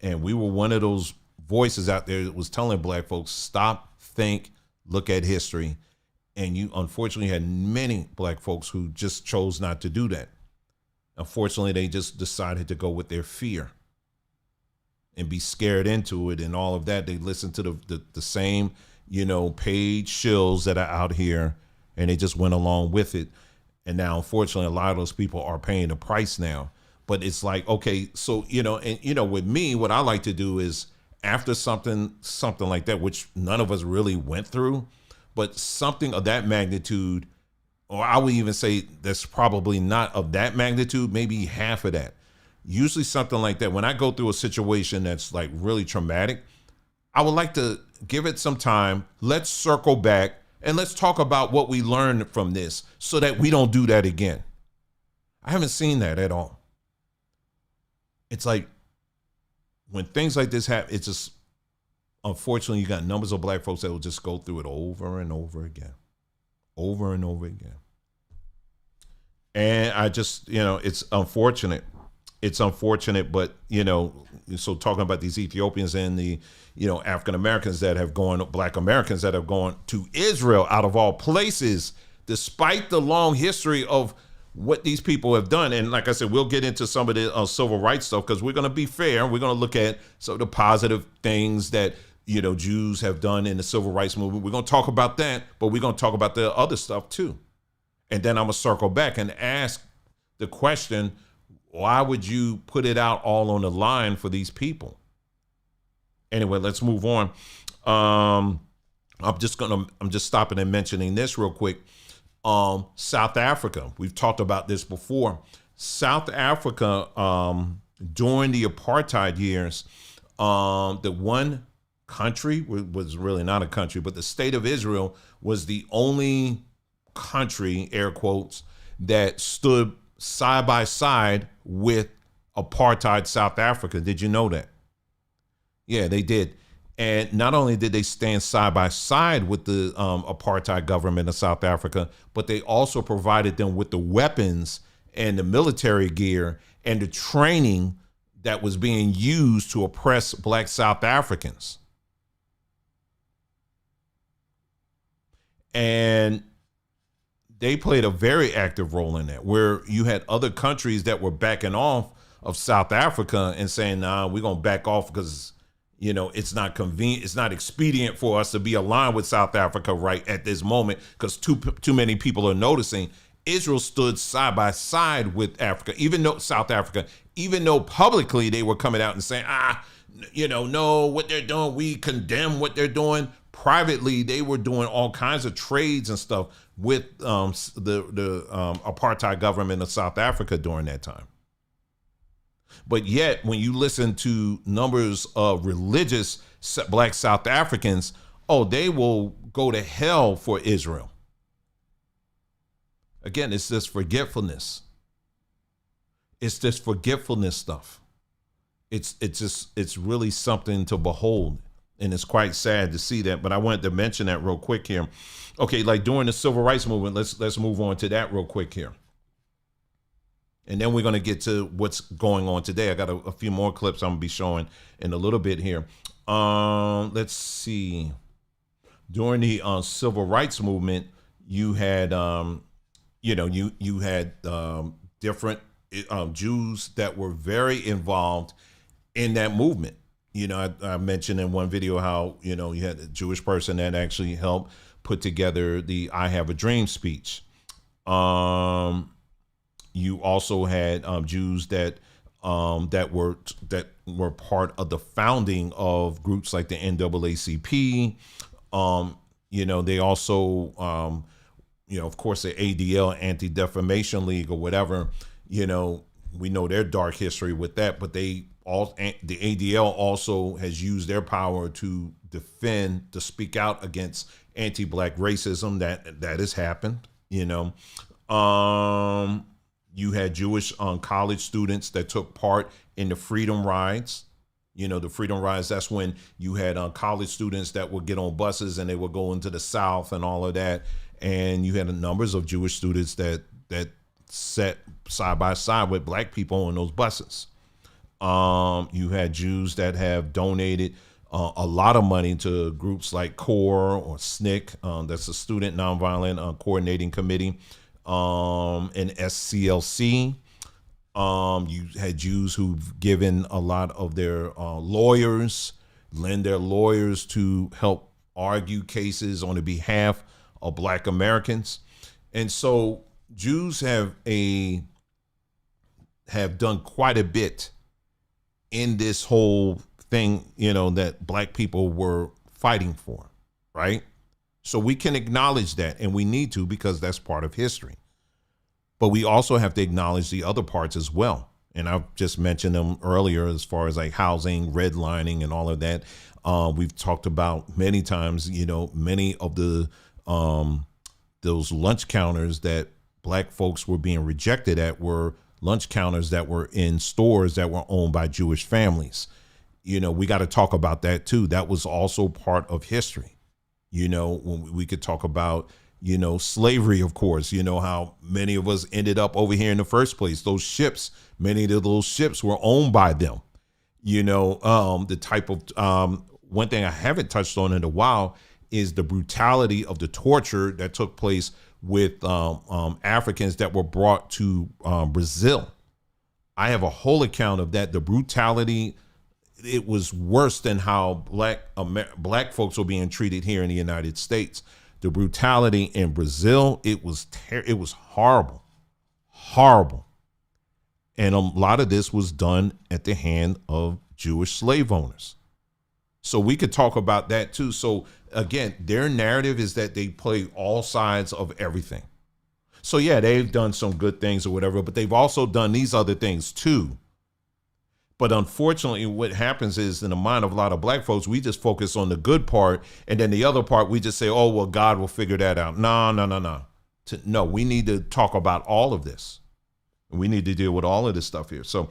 And we were one of those voices out there that was telling Black folks, stop, think, look at history. And you unfortunately had many Black folks who just chose not to do that. Unfortunately, they just decided to go with their fear and be scared into it and all of that. They listened to the same, paid shills that are out here, and they just went along with it. And now, unfortunately, a lot of those people are paying the price now. But it's like, okay, so, with me, what I like to do is after something like that, which none of us really went through, but something of that magnitude, or I would even say that's probably not of that magnitude, maybe half of that. Usually something like that, when I go through a situation that's like really traumatic, I would like to give it some time. Let's circle back and let's talk about what we learned from this so that we don't do that again. I haven't seen that at all. It's like when things like this happen, it's just, unfortunately, you got numbers of Black folks that will just go through it over and over again. Over and over again. And I just, it's unfortunate. It's unfortunate, but, so talking about these Ethiopians and the, African Americans that have gone, Black Americans that have gone to Israel out of all places, despite the long history of what these people have done. And like I said, we'll get into some of the civil rights stuff because we're going to be fair. We're going to look at some of the positive things that, Jews have done in the civil rights movement. We're going to talk about that, but we're going to talk about the other stuff too. And then I'm going to circle back and ask the question, why would you put it out all on the line for these people? Anyway, let's move on. I'm just stopping and mentioning this real quick. South Africa, we've talked about this before. South Africa, during the apartheid years, the one country was really not a country, but the state of Israel was the only country, air quotes, that stood side by side with apartheid South Africa. Did you know that? Yeah, they did. And not only did they stand side by side with the apartheid government of South Africa, but they also provided them with the weapons and the military gear and the training that was being used to oppress black South Africans. And they played a very active role in that, where you had other countries that were backing off of South Africa and saying, nah, we're going to back off because, you know, it's not convenient, it's not expedient for us to be aligned with South Africa right at this moment because too many people are noticing. Israel stood side by side with Africa, even though South Africa, even though publicly they were coming out and saying, no, what they're doing, we condemn what they're doing. Privately, they were doing all kinds of trades and stuff with the apartheid government of South Africa during that time. But yet, when you listen to numbers of religious black South Africans, they will go to hell for Israel. Again, it's this forgetfulness. It's this forgetfulness stuff. It's really something to behold. And it's quite sad to see that. But I wanted to mention that real quick here. Okay, like during the civil rights movement, let's move on to that real quick here. And then we're going to get to what's going on today. I got a few more clips I'm going to be showing in a little bit here. Let's see. During the civil rights movement, you had, you had different Jews that were very involved in that movement. You know, I mentioned in one video how, you had a Jewish person that actually helped put together the I Have a Dream speech. You also had Jews that were part of the founding of groups like the NAACP. They also, of course, the ADL, Anti-Defamation League or whatever. We know their dark history with that, but the ADL also has used their power to speak out against anti-black racism that has happened. You had Jewish college students that took part in the Freedom Rides. The Freedom Rides, that's when you had college students that would get on buses and they would go into the South and all of that. And you had numbers of Jewish students that sat side by side with black people on those buses. You had Jews that have donated a lot of money to groups like CORE or SNCC, that's a Student Nonviolent Coordinating Committee, and SCLC. You had Jews who've given a lot of their lend their lawyers to help argue cases on the behalf of black Americans. And so Jews have done quite a bit in this whole thing, that black people were fighting for, right? So we can acknowledge that, and we need to, because that's part of history. But we also have to acknowledge the other parts as well. And I've just mentioned them earlier as far as like housing, redlining, and all of that. We've talked about many times, many of the those lunch counters that black folks were being rejected at were lunch counters that were in stores that were owned by Jewish families. We got to talk about that too. That was also part of history. When we could talk about, slavery, of course, how many of us ended up over here in the first place. Those ships, many of those ships were owned by them. The type of, one thing I haven't touched on in a while is the brutality of the torture that took place with Africans that were brought to Brazil. I have a whole account of that. The brutality, it was worse than how black folks were being treated here in the United States. The brutality in Brazil, it was horrible, horrible. And a lot of this was done at the hand of Jewish slave owners. So we could talk about that too. So again, their narrative is that they play all sides of everything. So yeah, they've done some good things or whatever, but they've also done these other things too. But unfortunately, what happens is in the mind of a lot of black folks, we just focus on the good part. And then the other part, we just say, oh, well, God will figure that out. No. No, we need to talk about all of this. We need to deal with all of this stuff here. So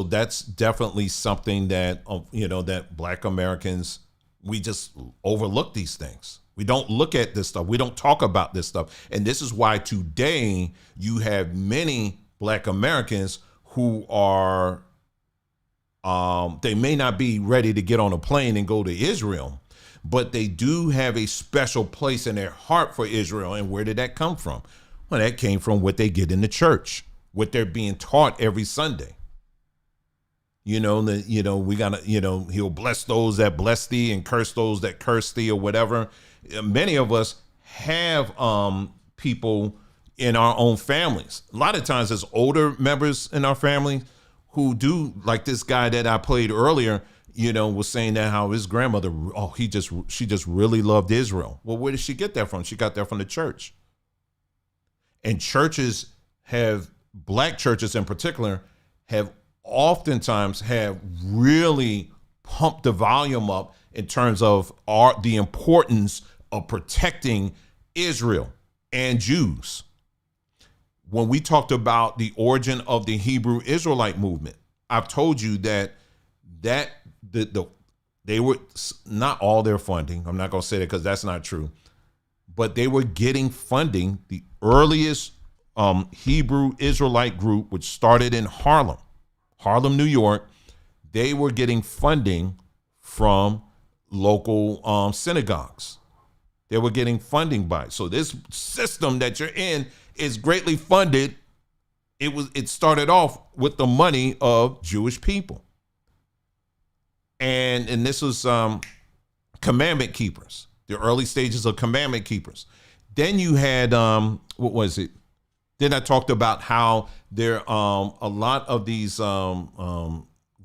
that's definitely something that, that black Americans, we just overlook these things. We don't look at this stuff. We don't talk about this stuff. And this is why today you have many black Americans who are, they may not be ready to get on a plane and go to Israel, but they do have a special place in their heart for Israel. And where did that come from? Well, that came from what they get in the church, what they're being taught every Sunday. We gotta, he'll bless those that bless thee and curse those that curse thee or whatever. Many of us have people in our own families. A lot of times there's older members in our family who do, like this guy that I played earlier, was saying that how his grandmother, she just really loved Israel. Well, where did she get that from? She got that from the church. And black churches in particular, have oftentimes have really pumped the volume up in terms of the importance of protecting Israel and Jews. When we talked about the origin of the Hebrew Israelite movement, I've told you that they were not all their funding. I'm not going to say that because that's not true, but they were getting funding. The earliest Hebrew Israelite group, which started in Harlem, New York, they were getting funding from local synagogues. They were getting funding by it. So this system that you're in is greatly funded. It started off with the money of Jewish people. And this was commandment keepers, the early stages of commandment keepers. Then you had, what was it? Then I talked about how there a lot of these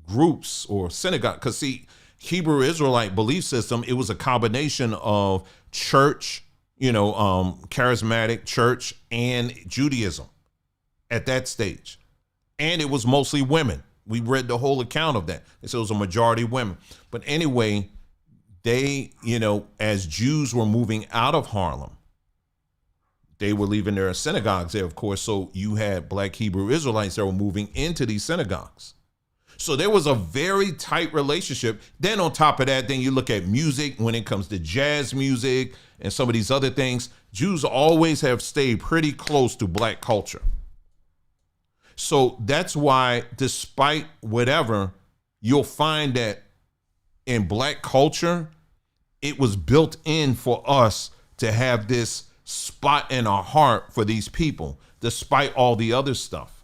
groups or synagogue, because see, Hebrew Israelite belief system, it was a combination of church, charismatic church and Judaism at that stage. And it was mostly women. We read the whole account of that. So it was a majority women. But anyway, they, as Jews were moving out of Harlem, they were leaving their synagogues there, of course. So you had black Hebrew Israelites that were moving into these synagogues. So there was a very tight relationship. Then on top of that, then you look at music, when it comes to jazz music and some of these other things, Jews always have stayed pretty close to black culture. So that's why, despite whatever, you'll find that in black culture, it was built in for us to have this spot in our heart for these people, despite all the other stuff.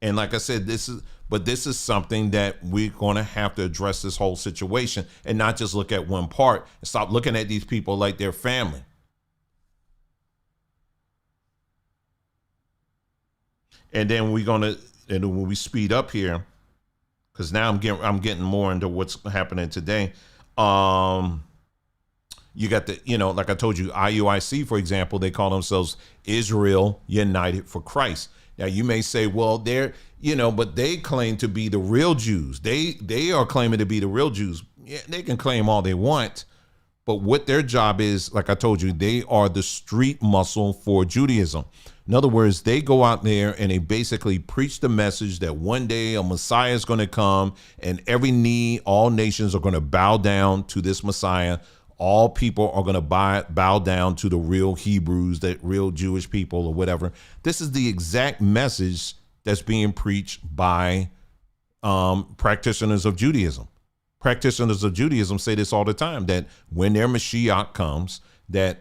And like I said, this is something that we're going to have to address, this whole situation, and not just look at one part and stop looking at these people like they're family. And then when we speed up here, because now I'm getting more into what's happening today. You got like I told you, IUIC, for example, they call themselves Israel United for Christ. Now you may say, well, but they claim to be the real Jews. They are claiming to be the real Jews. Yeah, they can claim all they want, but what their job is, like I told you, they are the street muscle for Judaism. In other words, they go out there and they basically preach the message that one day a Messiah is going to come and all nations are going to bow down to this Messiah. All people are going to bow down to the real Hebrews, that real Jewish people or whatever. This is the exact message that's being preached by practitioners of Judaism. Practitioners of Judaism say this all the time, that when their Mashiach comes, that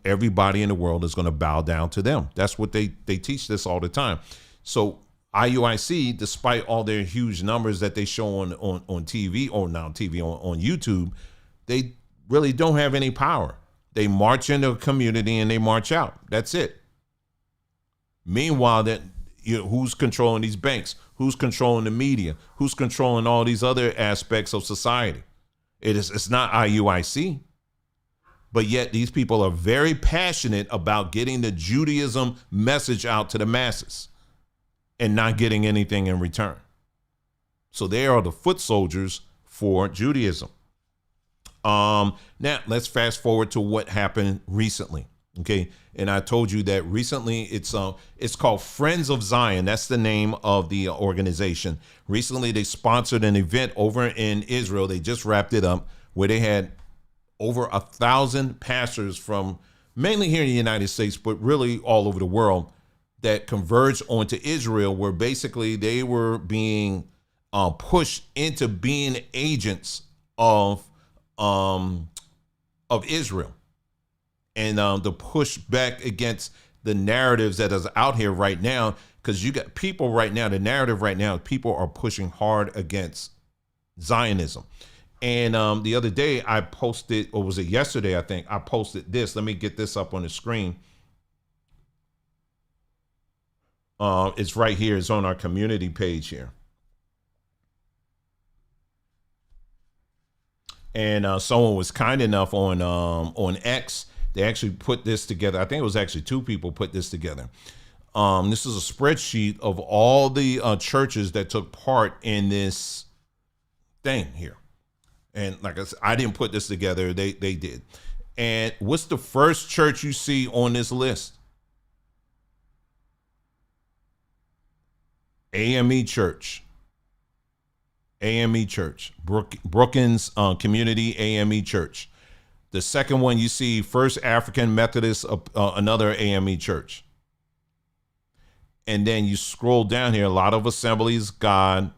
everybody in the world is going to bow down to them. That's what they teach this all the time. So IUIC, despite all their huge numbers that they show on TV, or now TV on YouTube, they really don't have any power. They march into a community and they march out. That's it. Meanwhile, who's controlling these banks? Who's controlling the media? Who's controlling all these other aspects of society? It's not IUIC. But yet these people are very passionate about getting the Judaism message out to the masses and not getting anything in return. So they are the foot soldiers for Judaism. Now let's fast forward to what happened recently. Okay. And I told you that recently it's called Friends of Zion. That's the name of the organization. Recently, they sponsored an event over in Israel. They just wrapped it up where they had over 1,000 pastors from mainly here in the United States, but really all over the world that converged onto Israel, where basically they were being pushed into being agents of Israel, and to push back against the narratives that is out here right now. Because you got people right now, the narrative right now, people are pushing hard against Zionism. And the other day I posted, or was it yesterday? I think I posted this. Let me get this up on the screen. It's right here. It's on our community page here. And someone was kind enough on X. They actually put this together. I think it was actually 2 people put this together. This is a spreadsheet of all the churches that took part in this thing here. And like I said, I didn't put this together. They did. And what's the first church you see on this list? AME Church. AME Church. Brookings Community AME Church. The second one you see, First African Methodist, another AME Church. And then you scroll down here, a lot of Assemblies God,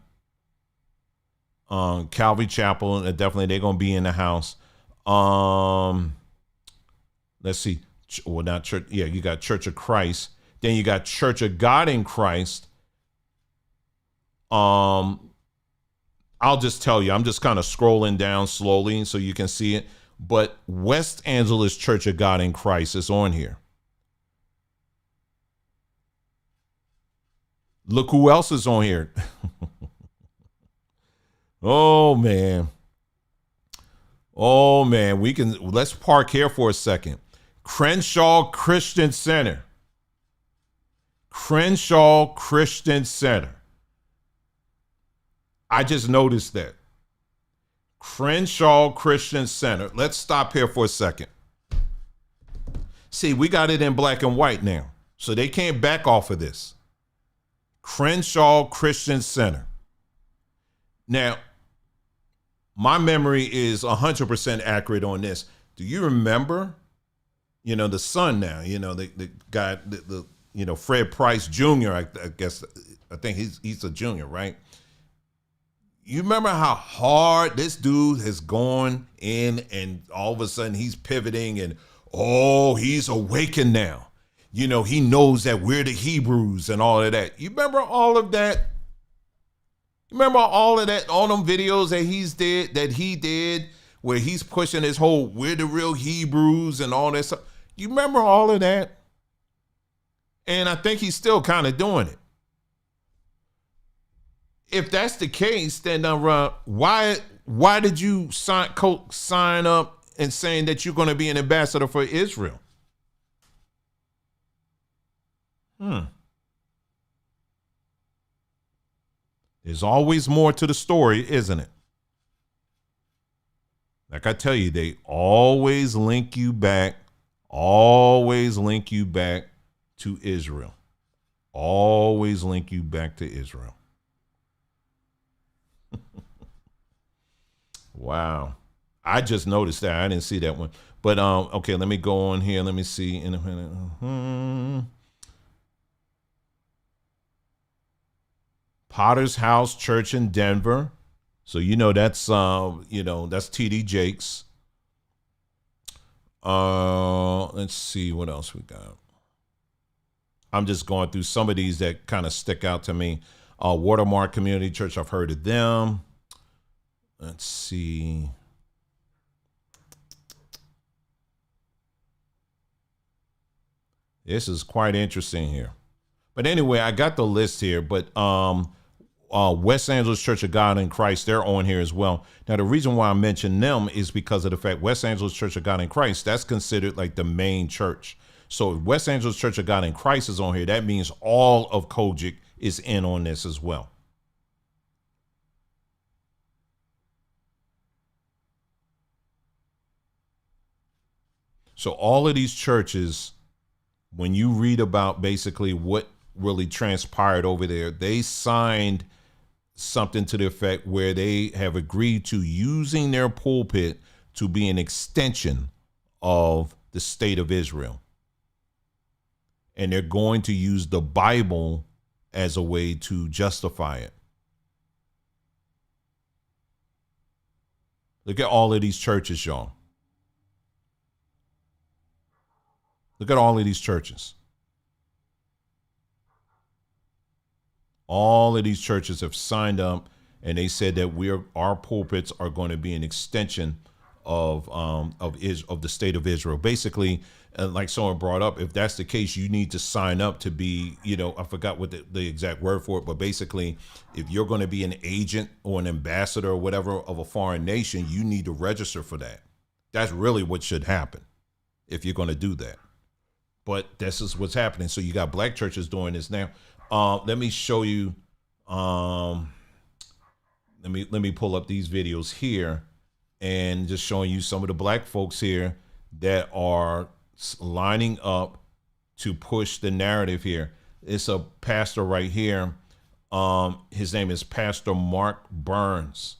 Calvary Chapel, and definitely they're going to be in the house. Let's see. Well, not church. Yeah, you got Church of Christ. Then you got Church of God in Christ. I'll just tell you, I'm just kind of scrolling down slowly so you can see it. But West Angeles Church of God in Christ is on here. Look who else is on here. Oh, man. Oh, man. Let's park here for a second. Crenshaw Christian Center. Crenshaw Christian Center. I just noticed that. Crenshaw Christian Center. Let's stop here for a second. See, we got it in black and white now, so they can't back off of this. Crenshaw Christian Center. Now, my memory is 100% accurate on this. Do you remember, the son now, the guy, Fred Price Jr., I guess, I think he's a junior, right? You remember how hard this dude has gone in, and all of a sudden he's pivoting and, he's awakened now. He knows that we're the Hebrews and all of that. You remember all of that? Remember all of that, all them videos that he did, where he's pushing his whole, we're the real Hebrews and all that stuff. You remember all of that? And I think he's still kind of doing it. If that's the case, then why did you sign up and saying that you're going to be an ambassador for Israel? There's always more to the story, isn't it? Like I tell you, they always link you back to Israel. Always link you back to Israel. Wow. I just noticed that. I didn't see that one. But okay, let me go on here. Let me see. Potter's House Church in Denver. So that's T.D. Jakes. Let's see what else we got. I'm just going through some of these that kind of stick out to me. Watermark Community Church, I've heard of them. Let's see. This is quite interesting here. But anyway, I got the list here. But West Angeles Church of God in Christ, they're on here as well. Now, the reason why I mention them is because of the fact West Angeles Church of God in Christ, that's considered like the main church. So if West Angeles Church of God in Christ is on here, that means all of Kojic is in on this as well. So all of these churches, when you read about basically what really transpired over there, they signed something to the effect where they have agreed to using their pulpit to be an extension of the state of Israel. And they're going to use the Bible as a way to justify it. Look at all of these churches, y'all. Look at all of these churches. All of these churches have signed up, and they said that our pulpits are going to be an extension of the state of Israel. Basically, like someone brought up, if that's the case, you need to sign up to be, I forgot what the exact word for it, but basically, if you're going to be an agent or an ambassador or whatever of a foreign nation, you need to register for that. That's really what should happen if you're going to do that. But this is what's happening. So you got black churches doing this now. Let me show you. Let me pull up these videos here and just showing you some of the black folks here that are lining up to push the narrative here. It's a pastor right here. His name is Pastor Mark Burns.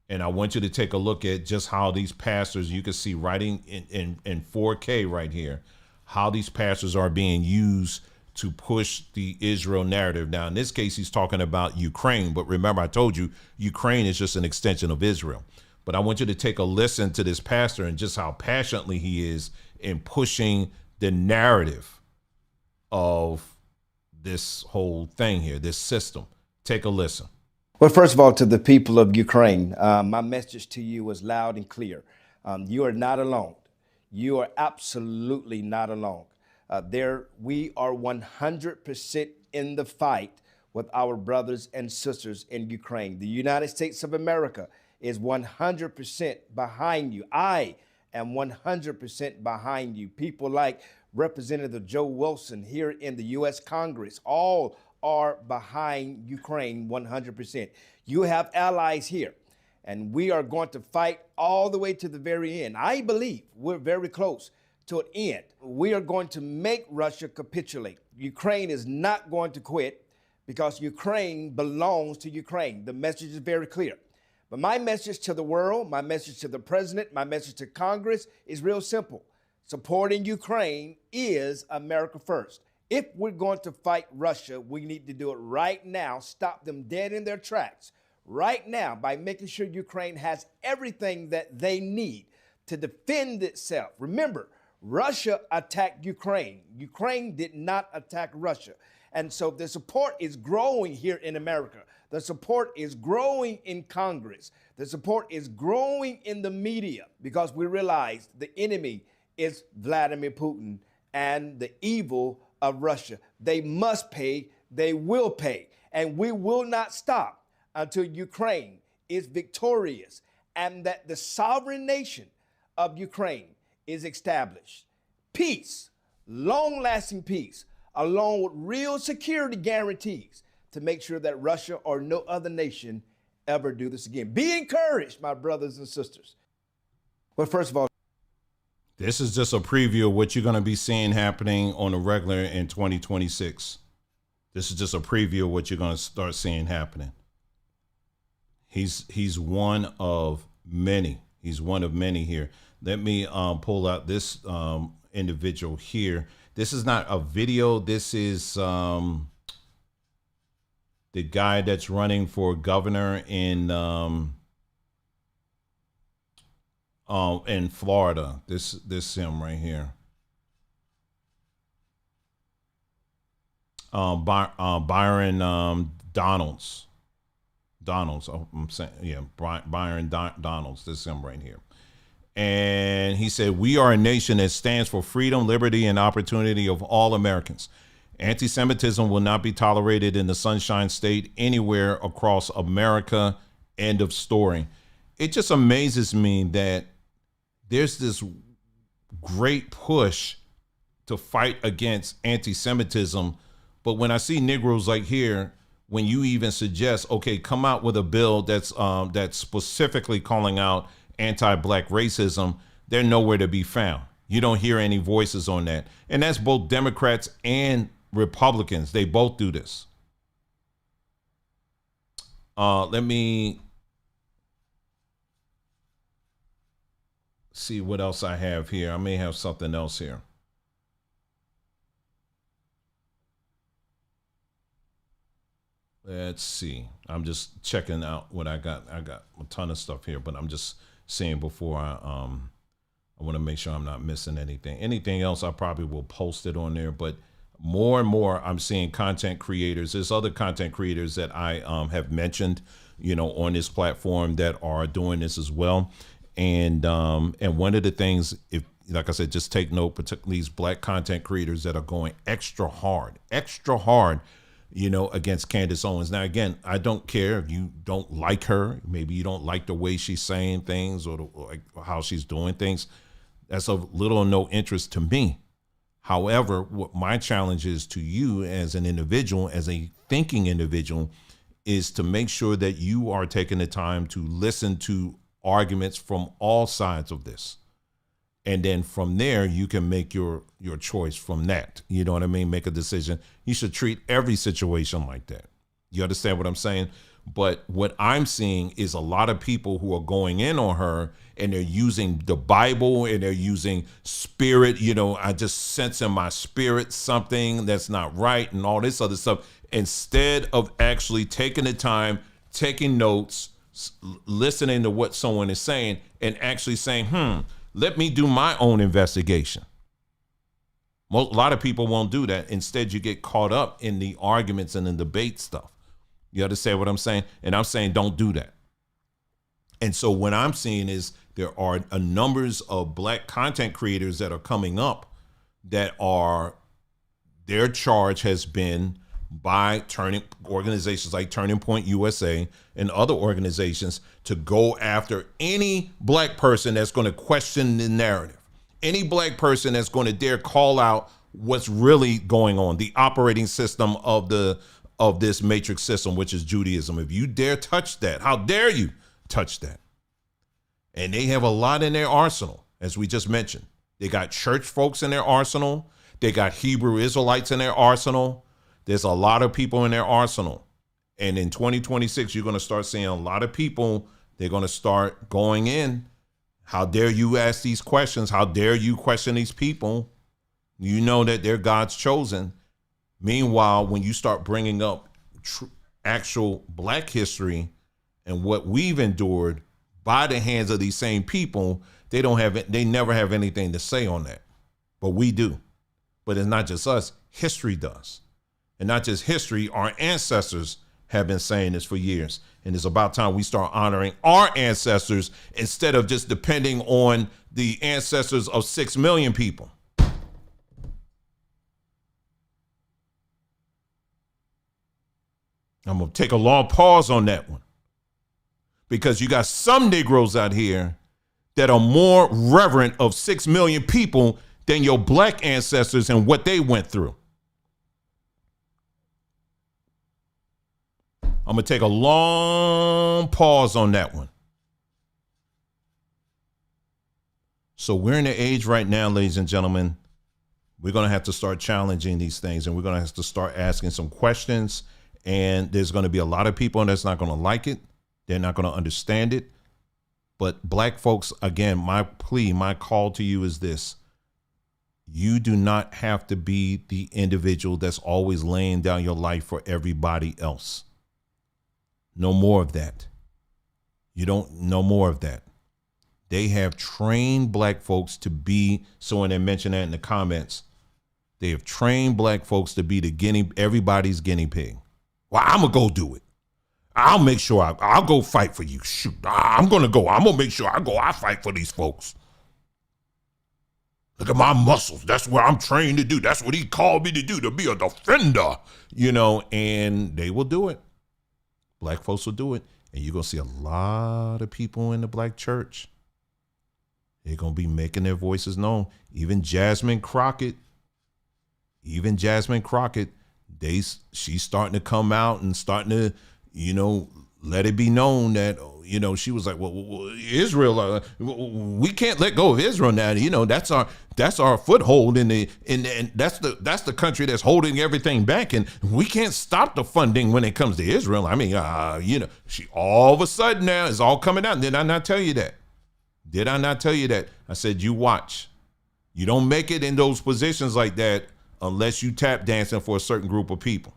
And I want you to take a look at just how these pastors, you can see writing in 4K right here, how these pastors are being used to push the Israel narrative. Now, in this case, he's talking about Ukraine. But remember, I told you, Ukraine is just an extension of Israel. But I want you to take a listen to this pastor and just how passionately he is in pushing the narrative of this whole thing here, this system. Take a listen. Well, first of all, to the people of Ukraine, my message to you is loud and clear. You are not alone. You are absolutely not alone. We are 100% in the fight with our brothers and sisters in Ukraine. The United States of America is 100% behind you. I am 100% behind you. People like Representative Joe Wilson here in the U.S. Congress, all are behind Ukraine 100%. You have allies here, and we are going to fight all the way to the very end. I believe we're very close to an end. We are going to make Russia capitulate. Ukraine is not going to quit because Ukraine belongs to Ukraine. The message is very clear. But my message to the world, my message to the president, my message to Congress is real simple. Supporting Ukraine is America first. If we're going to fight Russia, we need to do it right now, stop them dead in their tracks right now by making sure Ukraine has everything that they need to defend itself. Remember, Russia attacked Ukraine. Ukraine did not attack Russia. And so the support is growing here in America. The support is growing in Congress. The support is growing in the media because we realize the enemy is Vladimir Putin and the evil of Russia. They must pay, they will pay, and we will not stop until Ukraine is victorious and that the sovereign nation of Ukraine is established. Peace, long-lasting peace, along with real security guarantees to make sure that Russia or no other nation ever do this again. Be encouraged, my brothers and sisters. Well, first of all, this is just a preview of what you're going to be seeing happening on a regular in 2026. This is just a preview of what you're going to start seeing happening. He's one of many. He's one of many here. Let me pull out this individual here. This is not a video. This is the guy that's running for governor in Florida. This him right here. Byron Donalds. Oh, I'm saying, yeah, Byron Donalds. This him right here. And he said, "We are a nation that stands for freedom, liberty, and opportunity of all Americans." Anti-Semitism will not be tolerated in the Sunshine State anywhere across America. End of story. It just amazes me that there's this great push to fight against anti-Semitism, but when I see Negroes like here, when you even suggest, okay, come out with a bill that's specifically calling out anti-black racism, they're nowhere to be found. You don't hear any voices on that, and that's both Democrats and Republicans. They both do this. Let me see what else I have here. I may have something else here. Let's see. I'm just checking out what I got. I got a ton of stuff here, but I'm just seeing before I want to make sure I'm not missing anything. Anything else, I probably will post it on there. But more and more, I'm seeing content creators. There's other content creators that I have mentioned, on this platform that are doing this as well. And one of the things, if like I said, just take note, particularly these black content creators that are going extra hard, against Candace Owens. Now, again, I don't care if you don't like her. Maybe you don't like the way she's saying things or how she's doing things. That's of little or no interest to me. However, what my challenge is to you as an individual, as a thinking individual, is to make sure that you are taking the time to listen to arguments from all sides of this. And then from there, you can make your choice from that. You know what I mean? Make a decision. You should treat every situation like that. You understand what I'm saying? But what I'm seeing is a lot of people who are going in on her and they're using the Bible and they're using spirit. I just sense in my spirit something that's not right and all this other stuff. Instead of actually taking the time, taking notes, listening to what someone is saying and actually saying, let me do my own investigation. A lot of people won't do that. Instead, you get caught up in the arguments and the debate stuff. You understand what I'm saying? And I'm saying don't do that. And so what I'm seeing is there are a numbers of black content creators that are coming up that are, their charge has been by organizations like Turning Point USA and other organizations to go after any black person that's going to question the narrative, any black person that's going to dare call out what's really going on, the operating system of this matrix system, which is Judaism. If you dare touch that, how dare you touch that? And they have a lot in their arsenal, as we just mentioned. They got church folks in their arsenal. They got Hebrew Israelites in their arsenal. There's a lot of people in their arsenal. And in 2026, you're going to start seeing a lot of people. They're going to start going in. How dare you ask these questions? How dare you question these people? You know that they're God's chosen. Meanwhile, when you start bringing up actual black history and what we've endured by the hands of these same people, they never have anything to say on that. But we do. But it's not just us. History does. And not just history, our ancestors have been saying this for years. And it's about time we start honoring our ancestors instead of just depending on the ancestors of 6 million people. I'm going to take a long pause on that one, because you got some Negroes out here that are more reverent of 6 million people than your black ancestors and what they went through. I'm going to take a long pause on that one. So we're in the age right now, ladies and gentlemen, we're going to have to start challenging these things, and we're going to have to start asking some questions. And there's going to be a lot of people that's not going to like it. They're not going to understand it. But black folks, again, my plea, my call to you is this. You do not have to be the individual that's always laying down your life for everybody else. No more of that. You don't know more of that. They have trained black folks to be, someone that mentioned that in the comments, they have trained black folks to be everybody's guinea pig. Well, I'm going to go do it. I'll make sure I'll go fight for you. Shoot, I'm going to go. I'm going to make sure I fight for these folks. Look at my muscles. That's what I'm trained to do. That's what he called me to do, to be a defender, you know, and they will do it. Black folks will do it. And you're going to see a lot of people in the black church. They're going to be making their voices known. Even Jasmine Crockett, she's starting to come out and starting to, you know, let it be known that, you know, she was like, well Israel, we can't let go of Israel now. You know, that's our foothold and that's the country that's holding everything back, and we can't stop the funding when it comes to Israel. I mean, you know, she all of a sudden now is all coming out. Did I not tell you that? I said, you watch. You don't make it in those positions like that unless you tap dancing for a certain group of people.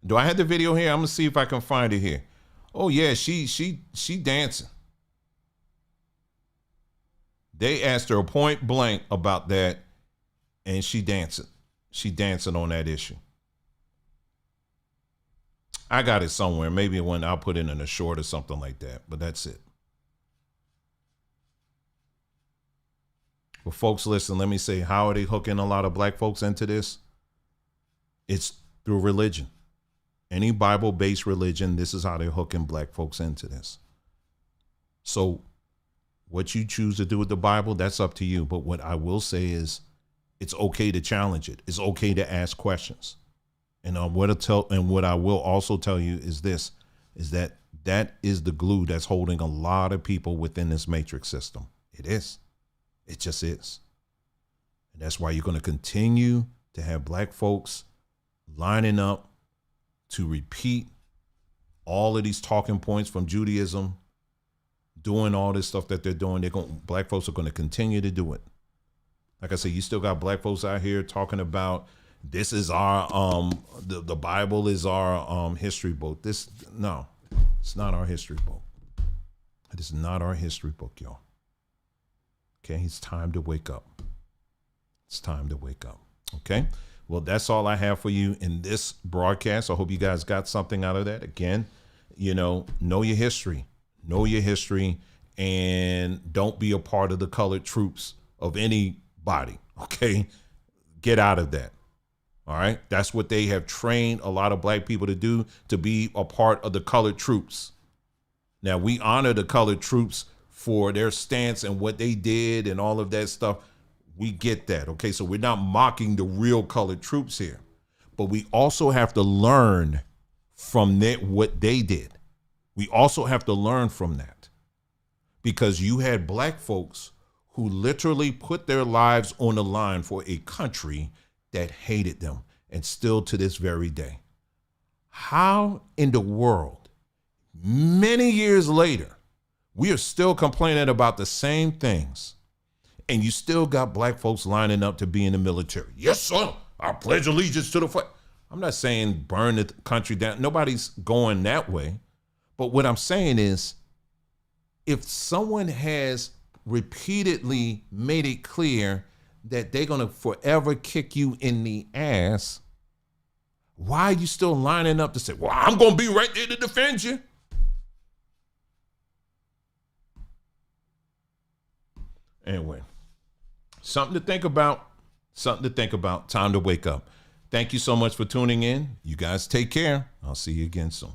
Do I have the video here? I'm gonna see if I can find it here. Oh yeah, she dancing. They asked her point blank about that, and she dancing. She dancing on that issue. I got it somewhere. Maybe when I'll put it in a short or something like that, but that's it. Well, folks, listen, let me say, how are they hooking a lot of black folks into this? It's through religion. Any Bible-based religion, this is how they're hooking black folks into this. So what you choose to do with the Bible, that's up to you. But what I will say is it's okay to challenge it. It's okay to ask questions. And what I will also tell you is this, is that is the glue that's holding a lot of people within this matrix system. It is. It just is. And that's why you're going to continue to have black folks lining up to repeat all of these talking points from Judaism, doing all this stuff that they're doing. Black folks are going to continue to do it. Like I said, you still got black folks out here talking about this is our the Bible is our history book. No, it's not our history book. It is not our history book, y'all. Okay, it's time to wake up. It's time to wake up. Okay. Well, that's all I have for you in this broadcast. I hope you guys got something out of that. Again, you know your history. Know your history, and don't be a part of the colored troops of anybody. Okay. Get out of that. All right. That's what they have trained a lot of black people to do, to be a part of the colored troops. Now, we honor the colored troops for their stance and what they did and all of that stuff. We get that. Okay. So we're not mocking the real colored troops here, but we also have to learn from what they did. We also have to learn from that, because you had black folks who literally put their lives on the line for a country that hated them, and still to this very day. How in the world, many years later, we are still complaining about the same things, and you still got black folks lining up to be in the military? Yes, sir. I pledge allegiance to the flag. I'm not saying burn the country down. Nobody's going that way. But what I'm saying is, if someone has repeatedly made it clear that they're going to forever kick you in the ass, why are you still lining up to say, well, I'm going to be right there to defend you? Anyway, something to think about. Time to wake up. Thank you so much for tuning in. You guys take care. I'll see you again soon.